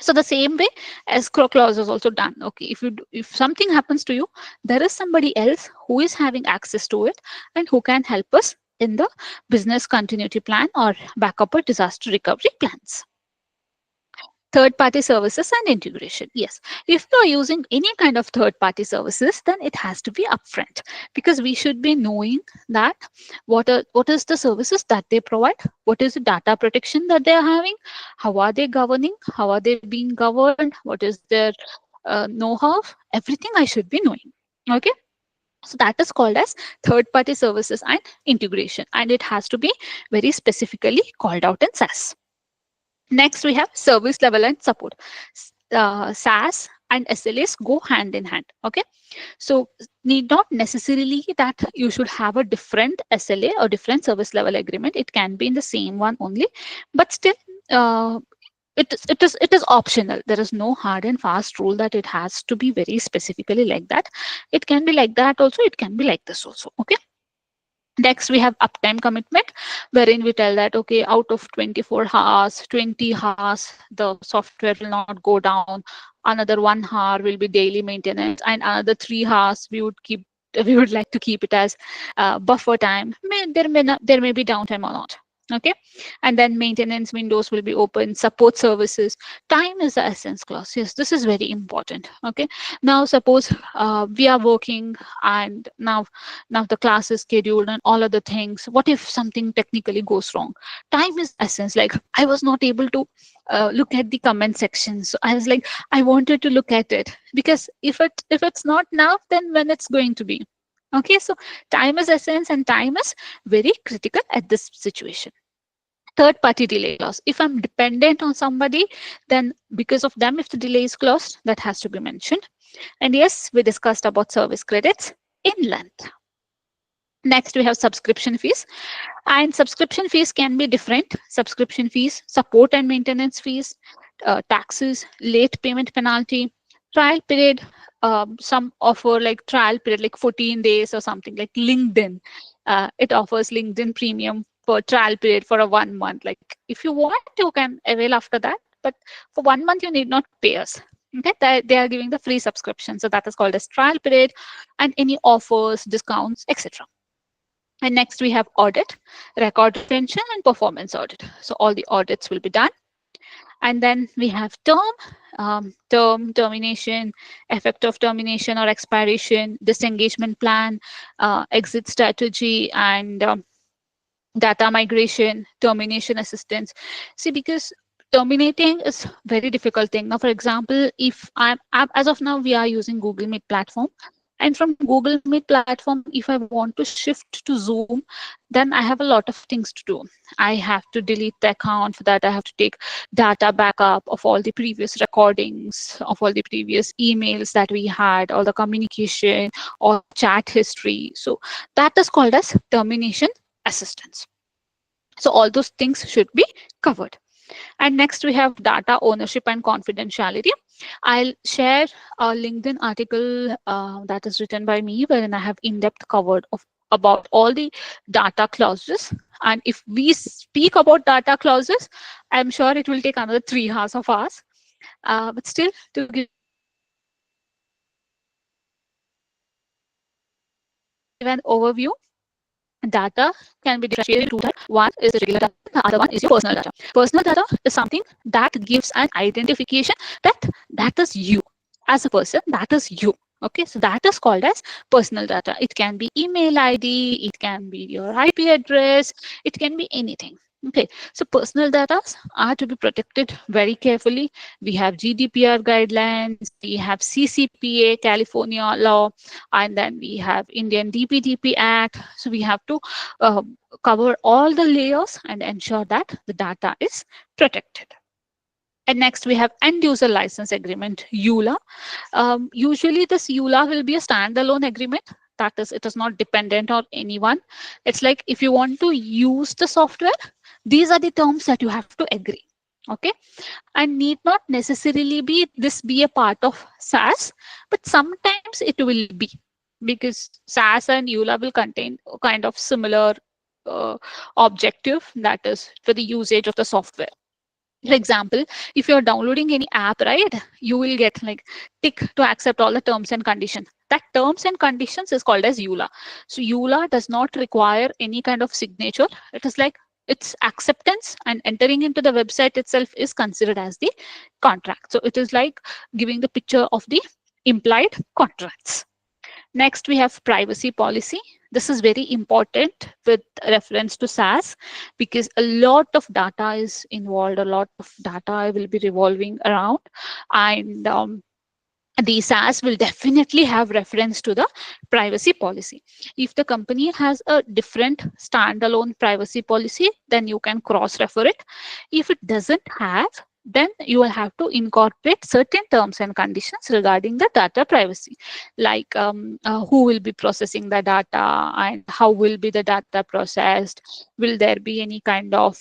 So the same way, escrow clause is also done. Okay, if something happens to you, there is somebody else who is having access to it and who can help us in the business continuity plan or backup or disaster recovery plans. Third party services and integration. Yes, if you are using any kind of third party services, then it has to be upfront, because we should be knowing that what is the services that they provide, what is the data protection that they are having, how are they governing, how are they being governed, what is their know-how, everything I should be knowing. Okay. So that is called as third party services and integration, and it has to be very specifically called out in SaaS. Next, we have service level and support. SaaS and SLAs go hand in hand. Okay, so need not necessarily that you should have a different SLA or different service level agreement. It can be in the same one only, but still, it is optional. There is no hard and fast rule that it has to be very specifically like that. It can be like that also. It can be like this also. Okay. Next, we have uptime commitment, wherein we tell that, okay, out of 24 hours, 20 hours, the software will not go down. Another 1 hour will be daily maintenance, and another 3 hours we would keep. We would like to keep it as buffer time. There may be downtime or not. Okay, and then maintenance windows will be open. Support services. Time is the essence clause. Yes, this is very important. Okay, now suppose we are working, and now the class is scheduled and all other things. What if something technically goes wrong? Time is essence. Like, I was not able to look at the comment section, so I was like, I wanted to look at it, because if it's not now, then when it's going to be. Okay, so time is essence, and time is very critical at this situation. Third party delay clause. If I'm dependent on somebody, then because of them, if the delay is closed, that has to be mentioned. And yes, we discussed about service credits in length. Next, we have subscription fees, and subscription fees can be different. Subscription fees, support and maintenance fees, taxes, late payment penalty, trial period. Some offer like trial period, like 14 days or something, like LinkedIn. It offers LinkedIn premium for trial period for a 1 month. Like, if you want, you can avail after that, but for 1 month, you need not pay us. Okay, they are giving the free subscription. So that is called as trial period, and any offers, discounts, etc. And next we have audit, record retention, and performance audit. So all the audits will be done. And then we have termination, effect of termination or expiration, disengagement plan, exit strategy, and data migration, termination assistance. See, because terminating is very difficult thing. Now, for example, if as of now, we are using Google Meet platform. And from Google Meet platform, if I want to shift to Zoom, then I have a lot of things to do. I have to delete the account. For that, I have to take data backup of all the previous recordings, of all the previous emails that we had, all the communication, or chat history. So that is called as termination assistance. So all those things should be covered. And next we have data ownership and confidentiality. I'll share a LinkedIn article that is written by me, wherein I have in-depth covered about all the data clauses. And if we speak about data clauses, I'm sure it will take another 3 hours of ours. But still, to give an overview, data can be differentiated into two types. One is the regular data, the other one is your personal data. Personal data is something that gives an identification that is you as a person, that is you. Okay, so that is called as personal data. It can be email ID, it can be your IP address, it can be anything. Okay, so personal data are to be protected very carefully. We have GDPR guidelines, we have CCPA, California law, and then we have Indian DPDP Act. So we have to cover all the layers and ensure that the data is protected. And next we have end user license agreement, EULA. Usually this EULA will be a standalone agreement. That is, it is not dependent on anyone. It's like, if you want to use the software, these are the terms that you have to agree. Okay, and need not necessarily be a part of SaaS, but sometimes it will be, because SaaS and EULA will contain kind of similar uh, objective, that is for the usage of the software. For example, if you're downloading any app, right, you will get like tick to accept all the terms and conditions. That terms and conditions is called as EULA. So EULA does not require any kind of signature. It is like its acceptance and entering into the website itself is considered as the contract. So it is like giving the picture of the implied contracts. Next, we have privacy policy. This is very important with reference to SaaS, because a lot of data is involved, a lot of data will be revolving around, and the SaaS will definitely have reference to the privacy policy. If the company has a different standalone privacy policy, then you can cross refer it. If it doesn't have, then you will have to incorporate certain terms and conditions regarding the data privacy, like who will be processing the data and how will be the data processed. Will there be any kind of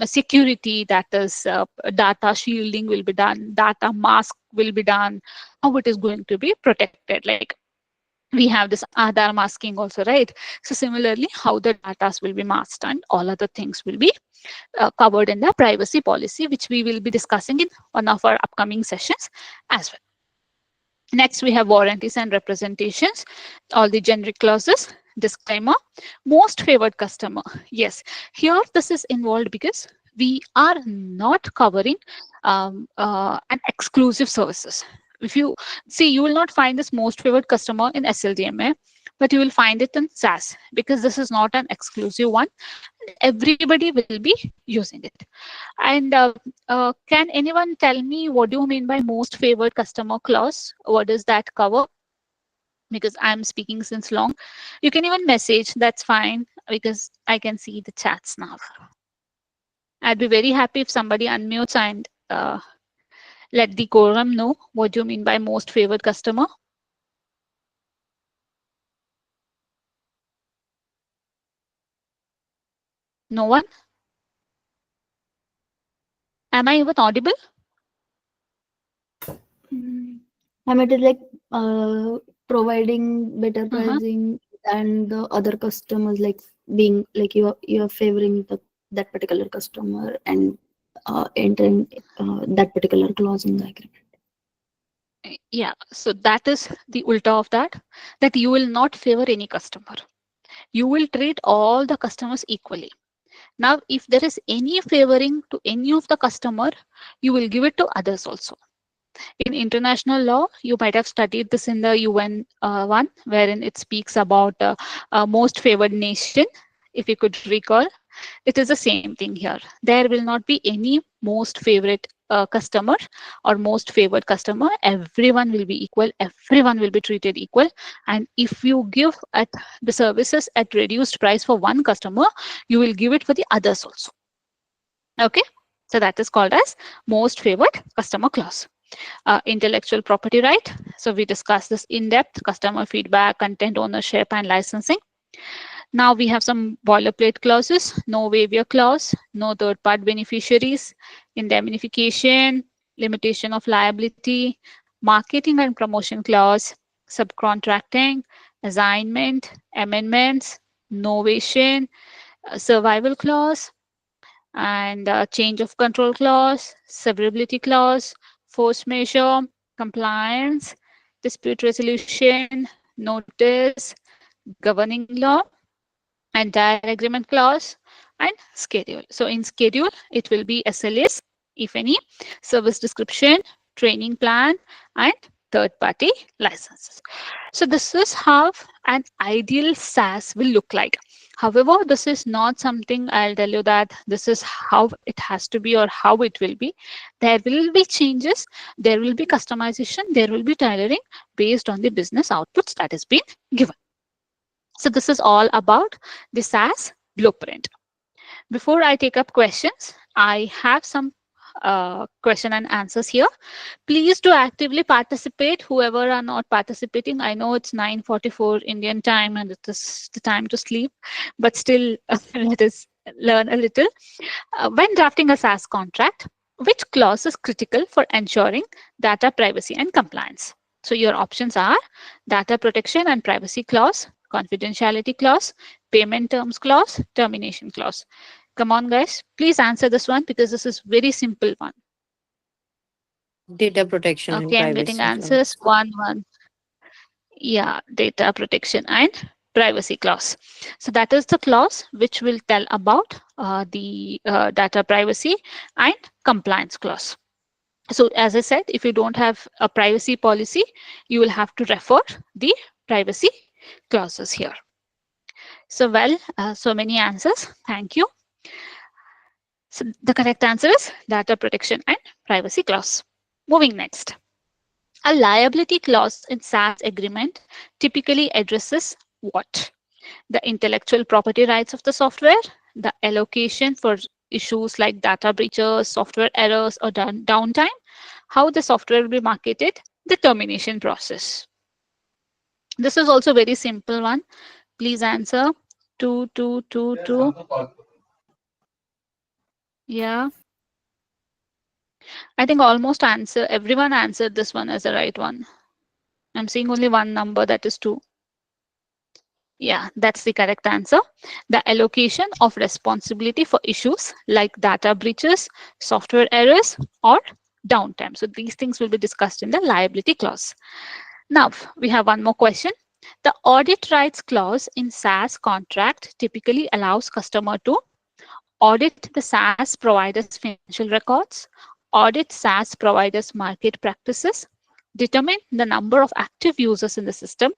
security, that is data shielding will be done, data mask will be done, how it is going to be protected. Like we have this Aadhaar masking also, right? So similarly, how the data will be masked and all other things will be covered in the privacy policy, which we will be discussing in one of our upcoming sessions as well. Next, we have warranties and representations, all the generic clauses, disclaimer, most favored customer. Yes, here this is involved because we are not covering an exclusive services. If you see, you will not find this most favored customer in SLDMA, but you will find it in SaaS, because this is not an exclusive one. Everybody will be using it. And can anyone tell me what do you mean by most favored customer clause? What does that cover? Because I'm speaking since long. You can even message, that's fine, because I can see the chats now. I'd be very happy if somebody unmutes and let the quorum know what do you mean by most favored customer. No one? Am I even audible? I mean, it is like providing better Uh-huh. pricing than the other customers, like being like you're favoring that particular customer and entering that particular clause in the agreement. Yeah, so that is the ulta of that, that you will not favor any customer. You will treat all the customers equally. Now, if there is any favoring to any of the customer, you will give it to others also. In international law, you might have studied this in the UN one, wherein it speaks about most favored nation, if you could recall. It is the same thing here. There will not be any most favorite customer or most favored customer. Everyone will be equal. Everyone will be treated equal. And if you give at the services at reduced price for one customer, you will give it for the others also. Okay. So that is called as most favored customer clause. Intellectual property right. So we discussed this in depth: customer feedback, content ownership, and licensing. Now we have some boilerplate clauses: no waiver clause, no third part beneficiaries, indemnification, limitation of liability, marketing and promotion clause, subcontracting, assignment, amendments, novation, survival clause, and change of control clause, severability clause, force majeure, compliance, dispute resolution, notice, governing law, entire agreement clause, and schedule. So in schedule, it will be SLAs, if any, service description, training plan, and third party licenses. So this is how an ideal SaaS will look like. However, this is not something I'll tell you that this is how it has to be or how it will be. There will be changes, there will be customization, there will be tailoring based on the business outputs that has been given. So this is all about the SaaS blueprint. Before I take up questions, I have some question and answers here. Please do actively participate, whoever are not participating. I know it's 9:44 Indian time and it is the time to sleep, but still let us learn a little. When drafting a SaaS contract, Which clause is critical for ensuring data privacy and compliance? So your options are data protection and privacy clause, confidentiality clause, payment terms clause, termination clause. Come on, guys, please answer this one because this is very simple one. Data protection and Okay, I'm getting privacy answers. clause. One. Yeah, data protection and privacy clause. So that is the clause which will tell about the data privacy and compliance clause. So as I said, if you don't have a privacy policy, you will have to refer the privacy clauses here. So well, so many answers. Thank you. So the correct answer is data protection and privacy clause. Moving next. A liability clause in SaaS agreement typically addresses what? The intellectual property rights of the software, the allocation for issues like data breaches, software errors, or downtime, how the software will be marketed, the termination process. This is also very simple one. Please answer. Two. Yeah, I think almost everyone answered this one as the right one. I'm seeing only one number, that is 2. Yeah, that's the correct answer. The allocation of responsibility for issues like data breaches, software errors, or downtime. So these things will be discussed in the liability clause. Now, we have one more question. The audit rights clause in SaaS contract typically allows customer to audit the SaaS provider's financial records, audit SaaS provider's market practices, determine the number of active users in the system,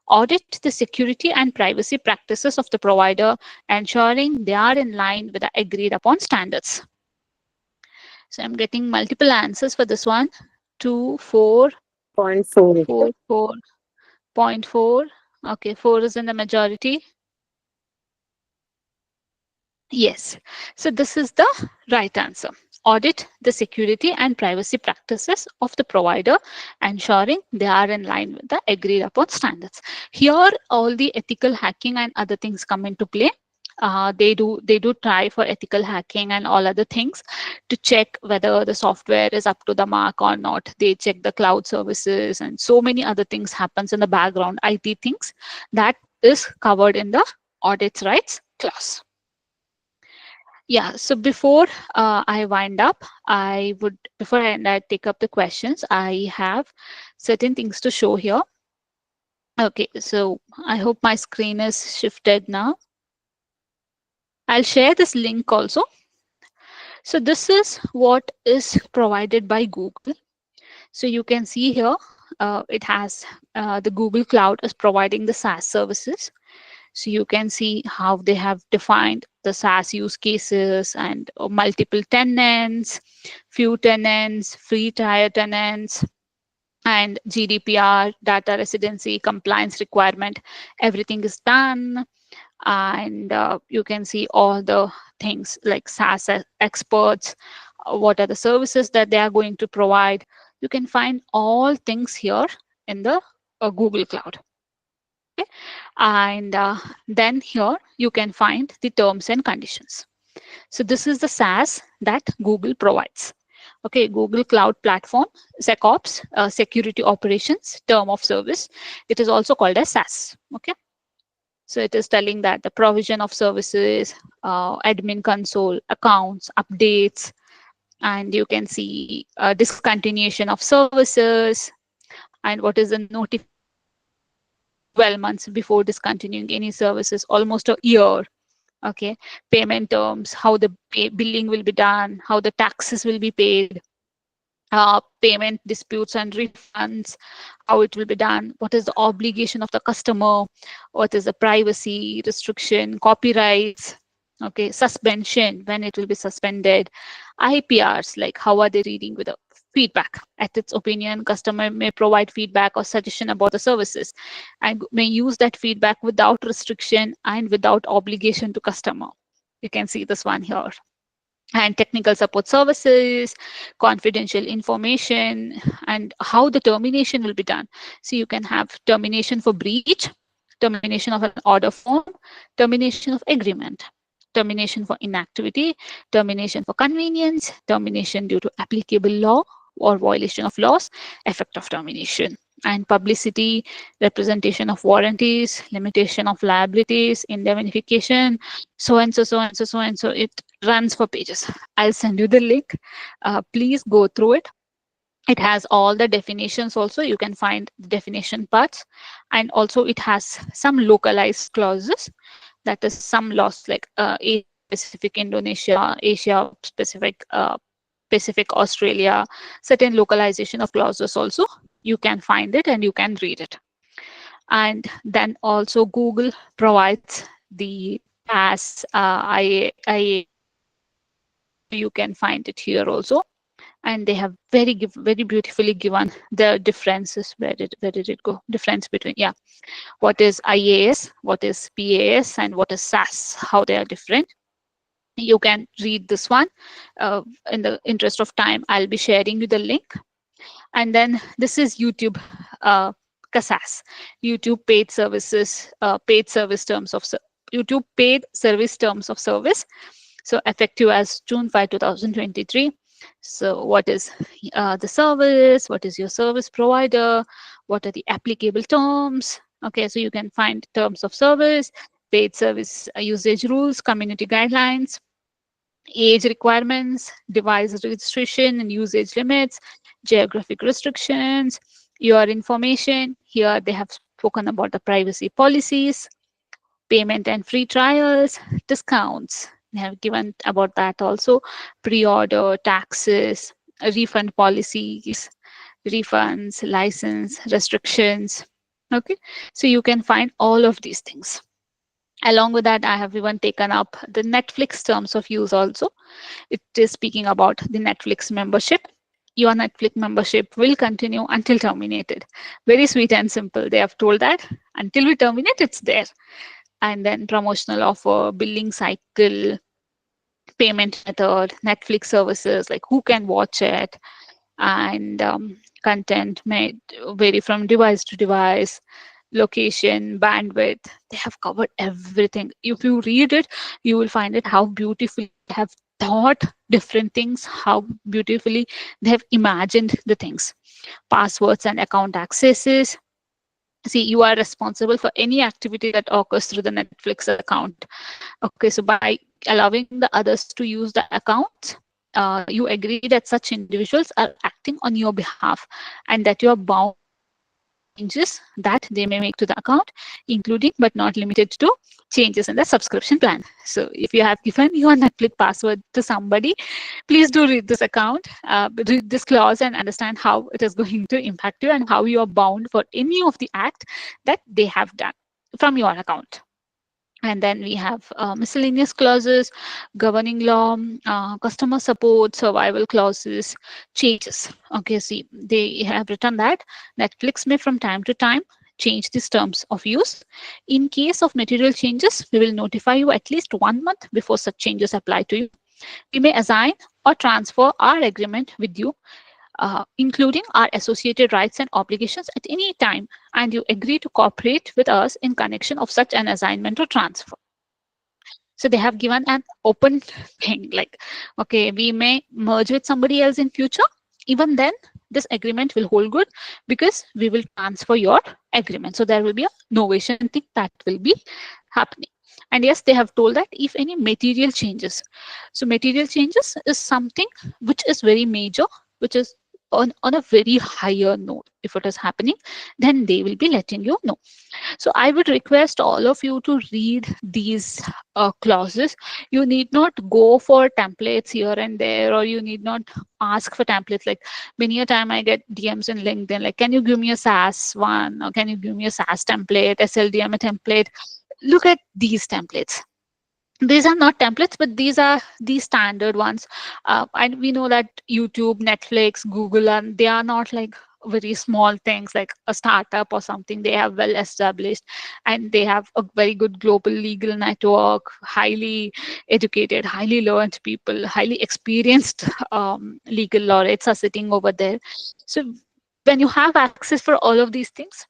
audit the security and privacy practices of the provider, ensuring they are in line with the agreed upon standards. So I'm getting multiple answers for this one. 2, 4, Point four. 4, 4.4. Okay, 4 is in the majority. Yes. So this is the right answer. Audit the security and privacy practices of the provider, ensuring they are in line with the agreed upon standards. Here, all the ethical hacking and other things come into play. They do try for ethical hacking and all other things to check whether the software is up to the mark or not. They check the cloud services and so many other things happens in the background, IT things that is covered in the audits rights clause. Yeah, so before I wind up, before I take up the questions, I have certain things to show here. Okay, so I hope my screen is shifted now. I'll share this link also. So this is what is provided by Google. So you can see here, it has the Google Cloud is providing the SaaS services. So you can see how they have defined the SaaS use cases and multiple tenants, few tenants, free tier tenants, and GDPR, data residency, compliance requirement. Everything is done. And you can see all the things like SaaS experts, what are the services that they are going to provide. You can find all things here in the Google Cloud. Okay. And then here you can find the terms and conditions. So this is the SaaS that Google provides. Okay, Google Cloud Platform, SecOps, Security Operations, Term of Service. It is also called as SaaS. Okay, so it is telling that the provision of services, admin console, accounts, updates, and you can see discontinuation of services, and what is the notification period, 12 months before discontinuing any services, almost a year. Okay, payment terms, how the billing will be done, how the taxes will be paid, payment disputes and refunds, how it will be done, what is the obligation of the customer, what is the privacy restriction, copyrights, okay, suspension, when it will be suspended, IPRs, like how are they reading with the feedback. At its opinion, customer may provide feedback or suggestion about the services and may use that feedback without restriction and without obligation to customer. You can see this one here. And technical support services, confidential information, and how the termination will be done. So you can have termination for breach, termination of an order form, termination of agreement, termination for inactivity, termination for convenience, termination due to applicable law or violation of laws, effect of termination, and publicity, representation of warranties, limitation of liabilities, indemnification, so and so, so and so, so and so. It runs for pages. I'll send you the link. Please go through it. It has all the definitions also. You can find the definition parts, and also it has some localized clauses, that is some laws like Asia Pacific, Indonesia, Asia Pacific, Pacific, Australia, certain localization of clauses also. You can find it and you can read it. And then also Google provides the PAS, you can find it here also. And they have very beautifully given the differences. Where did it go? Difference between, yeah, what is IAS, what is PAS, and what is SAAS, how they are different. You can read this one. In the interest of time, I'll be sharing you the link. And then this is YouTube, SAAS, YouTube paid services, paid service terms of YouTube paid service terms of service. So effective as June 5, 2023. So what is the service? What is your service provider? What are the applicable terms? Okay, so you can find terms of service, paid service usage rules, community guidelines, age requirements, device registration and usage limits, geographic restrictions, your information. Here they have spoken about the privacy policies, payment and free trials, discounts. They have given about that also, pre-order, taxes, refund policies, refunds, license, restrictions. Okay, so you can find all of these things. Along with that, I have even taken up the Netflix terms of use also. It is speaking about the Netflix membership. Your Netflix membership will continue until terminated. Very sweet and simple. They have told that until we terminate, it's there. And then promotional offer, billing cycle, payment method, Netflix services, like who can watch it, and content may vary from device to device, location, bandwidth. They have covered everything. If you read it, you will find it how beautifully they have thought different things, how beautifully they have imagined the things. Passwords and account accesses. See, you are responsible for any activity that occurs through the Netflix account. Okay, so by allowing the others to use the account, you agree that such individuals are acting on your behalf and that you are bound changes that they may make to the account, including but not limited to changes in the subscription plan. So if you have given your Netflix password to somebody, please do read this account, read this clause and understand how it is going to impact you and how you are bound for any of the act that they have done from your account. And then we have miscellaneous clauses, governing law, customer support, survival clauses, changes. Okay, see, they have written that Netflix may from time to time change these terms of use. In case of material changes, we will notify you at least 1 month before such changes apply to you. We may assign or transfer our agreement with you, including our associated rights and obligations at any time, and you agree to cooperate with us in connection of such an assignment or transfer. So they have given an open thing like, okay, we may merge with somebody else in future. Even then, this agreement will hold good because we will transfer your agreement. So there will be a novation thing that will be happening. And yes, they have told that if any material changes. So material changes is something which is very major, which is on a very higher note. If it is happening, then they will be letting you know. So I would request all of you to read these clauses. You need not go for templates here and there, or you need not ask for templates. Like many a time I get DMs in LinkedIn, like, can you give me a SaaS one, or can you give me a SaaS template, SLDM template? Look at these templates. These are not templates, but these are the standard ones. And we know that YouTube, Netflix, Google, and they are not like very small things like a startup or something. They have well established and they have a very good global legal network, highly educated, highly learned people, highly experienced legal laureates are sitting over there. So when you have access for all of these things,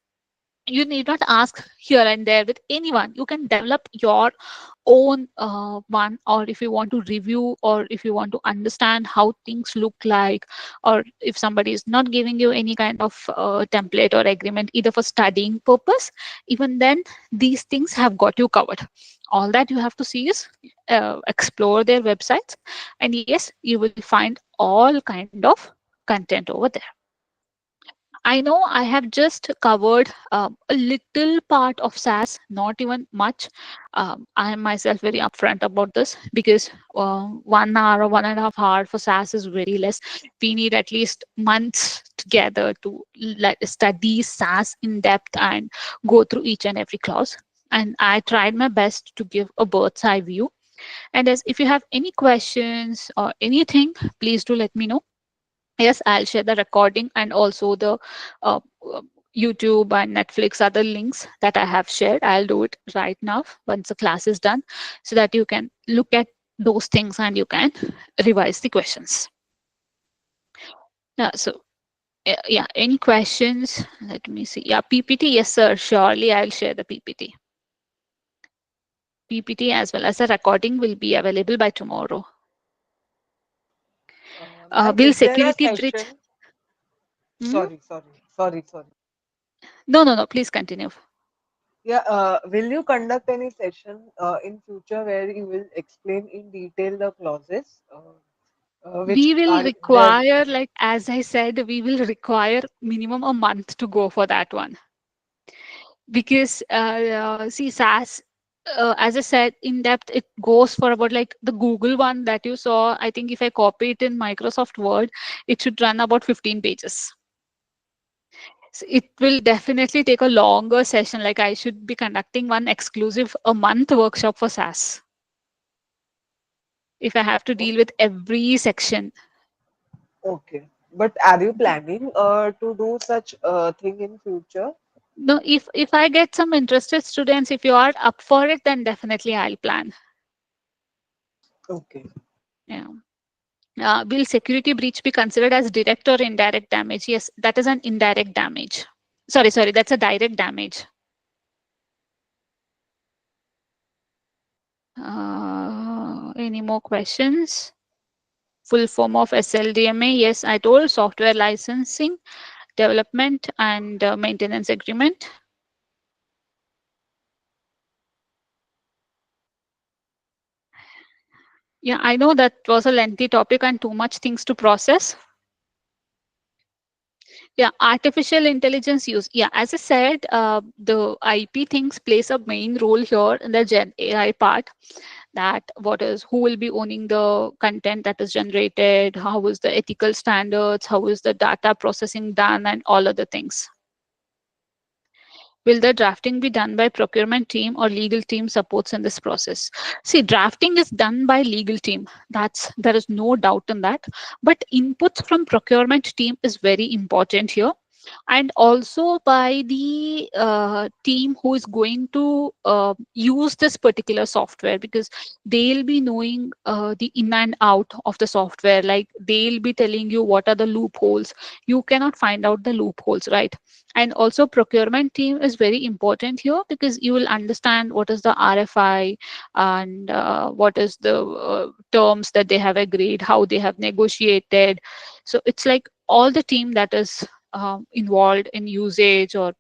You need not ask here and there with anyone. You can develop your own one, or if you want to review, or if you want to understand how things look like, or if somebody is not giving you any kind of template or agreement either for studying purpose, even then these things have got you covered. All that you have to see is explore their websites, and yes, you will find all kind of content over there. I know I have just covered a little part of SaaS, not even much. I am myself very upfront about this because 1 hour or 1.5 hour for SaaS is very less. We need at least months together to study SaaS in depth and go through each and every clause. And I tried my best to give a bird's eye view. And as if you have any questions or anything, please do let me know. Yes, I'll share the recording and also the uh, uh, YouTube and Netflix other links that I have shared. I'll do it right now once the class is done so that you can look at those things and you can revise the questions. Yeah, so yeah, any questions? Let me see. Yeah, PPT. Yes, sir. Surely I'll share the PPT. PPT as well as the recording will be available by tomorrow. Ma'am, Will is there a security bridge? session? Hmm? Sorry. No, no, no. Please continue. Yeah, will you conduct any session in future where you will explain in detail the clauses which We will are there? require, like as I said, we will require minimum a month to go for that one, because see, SaaS, as I said, in depth it goes for about like the Google one that you saw. I think if I copy it in Microsoft Word, it should run about 15 pages. So it will definitely take a longer session. Like I should be conducting one exclusive a month workshop for SaaS if I have to O- deal with every section. Okay, but are you planning to do such thing in future? No, if I get some interested students, if you are up for it, then definitely I'll plan. Okay. Yeah. Will security breach be considered as direct or indirect damage? Yes, that is an indirect damage. Sorry, that's a direct damage. Any more questions? Full form of SLDMA? Yes, I told software licensing, development, and maintenance agreement. Yeah, I know that was a lengthy topic and too much things to process. Yeah, artificial intelligence use. Yeah, as I said, the IP things plays a main role here in the Gen AI part. That what is who will be owning the content that is generated, how is the ethical standards, how is the data processing done, and all other things. Will the drafting be done by procurement team or legal team supports in this process? See, drafting is done by legal team. There is no doubt in that. But inputs from procurement team is very important here, and also by the team who is going to use this particular software, because they'll be knowing the in and out of the software. Like they'll be telling you what are the loopholes. You cannot find out the loopholes, right? And also procurement team is very important here, because you will understand what is the RFI, and what is the terms that they have agreed, how they have negotiated. So it's like all the team that is involved in usage or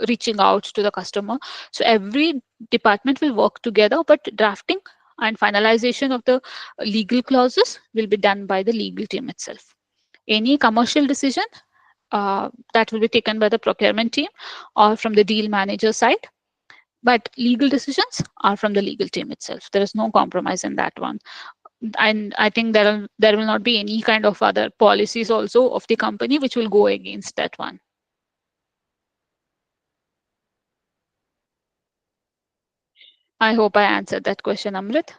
reaching out to the customer. So every department will work together, but drafting and finalization of the legal clauses will be done by the legal team itself. Any commercial decision that will be taken by the procurement team or from the deal manager side, but legal decisions are from the legal team itself. There is no compromise in that one. And I think there will not be any kind of other policies also of the company which will go against that one. I hope I answered that question, Amrit.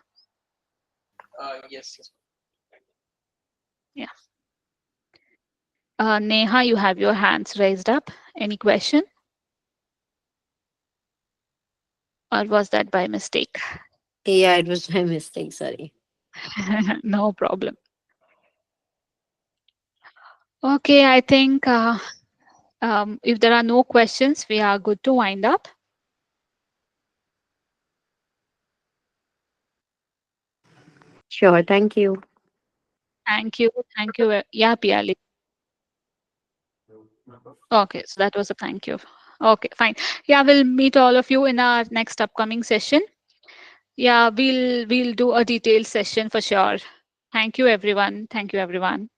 Yeah. Neha, you have your hands raised up. Any question, or was that by mistake? Yeah, it was my mistake. Sorry. No problem. Okay, I think If there are no questions, we are good to wind up. Sure. Thank you. Thank you. Thank you. Yeah, Piali. Okay, so that was a thank you. Okay, fine. Yeah, we'll meet all of you in our next upcoming session. Yeah, we'll do a detailed session for sure. Thank you, everyone. Thank you, everyone.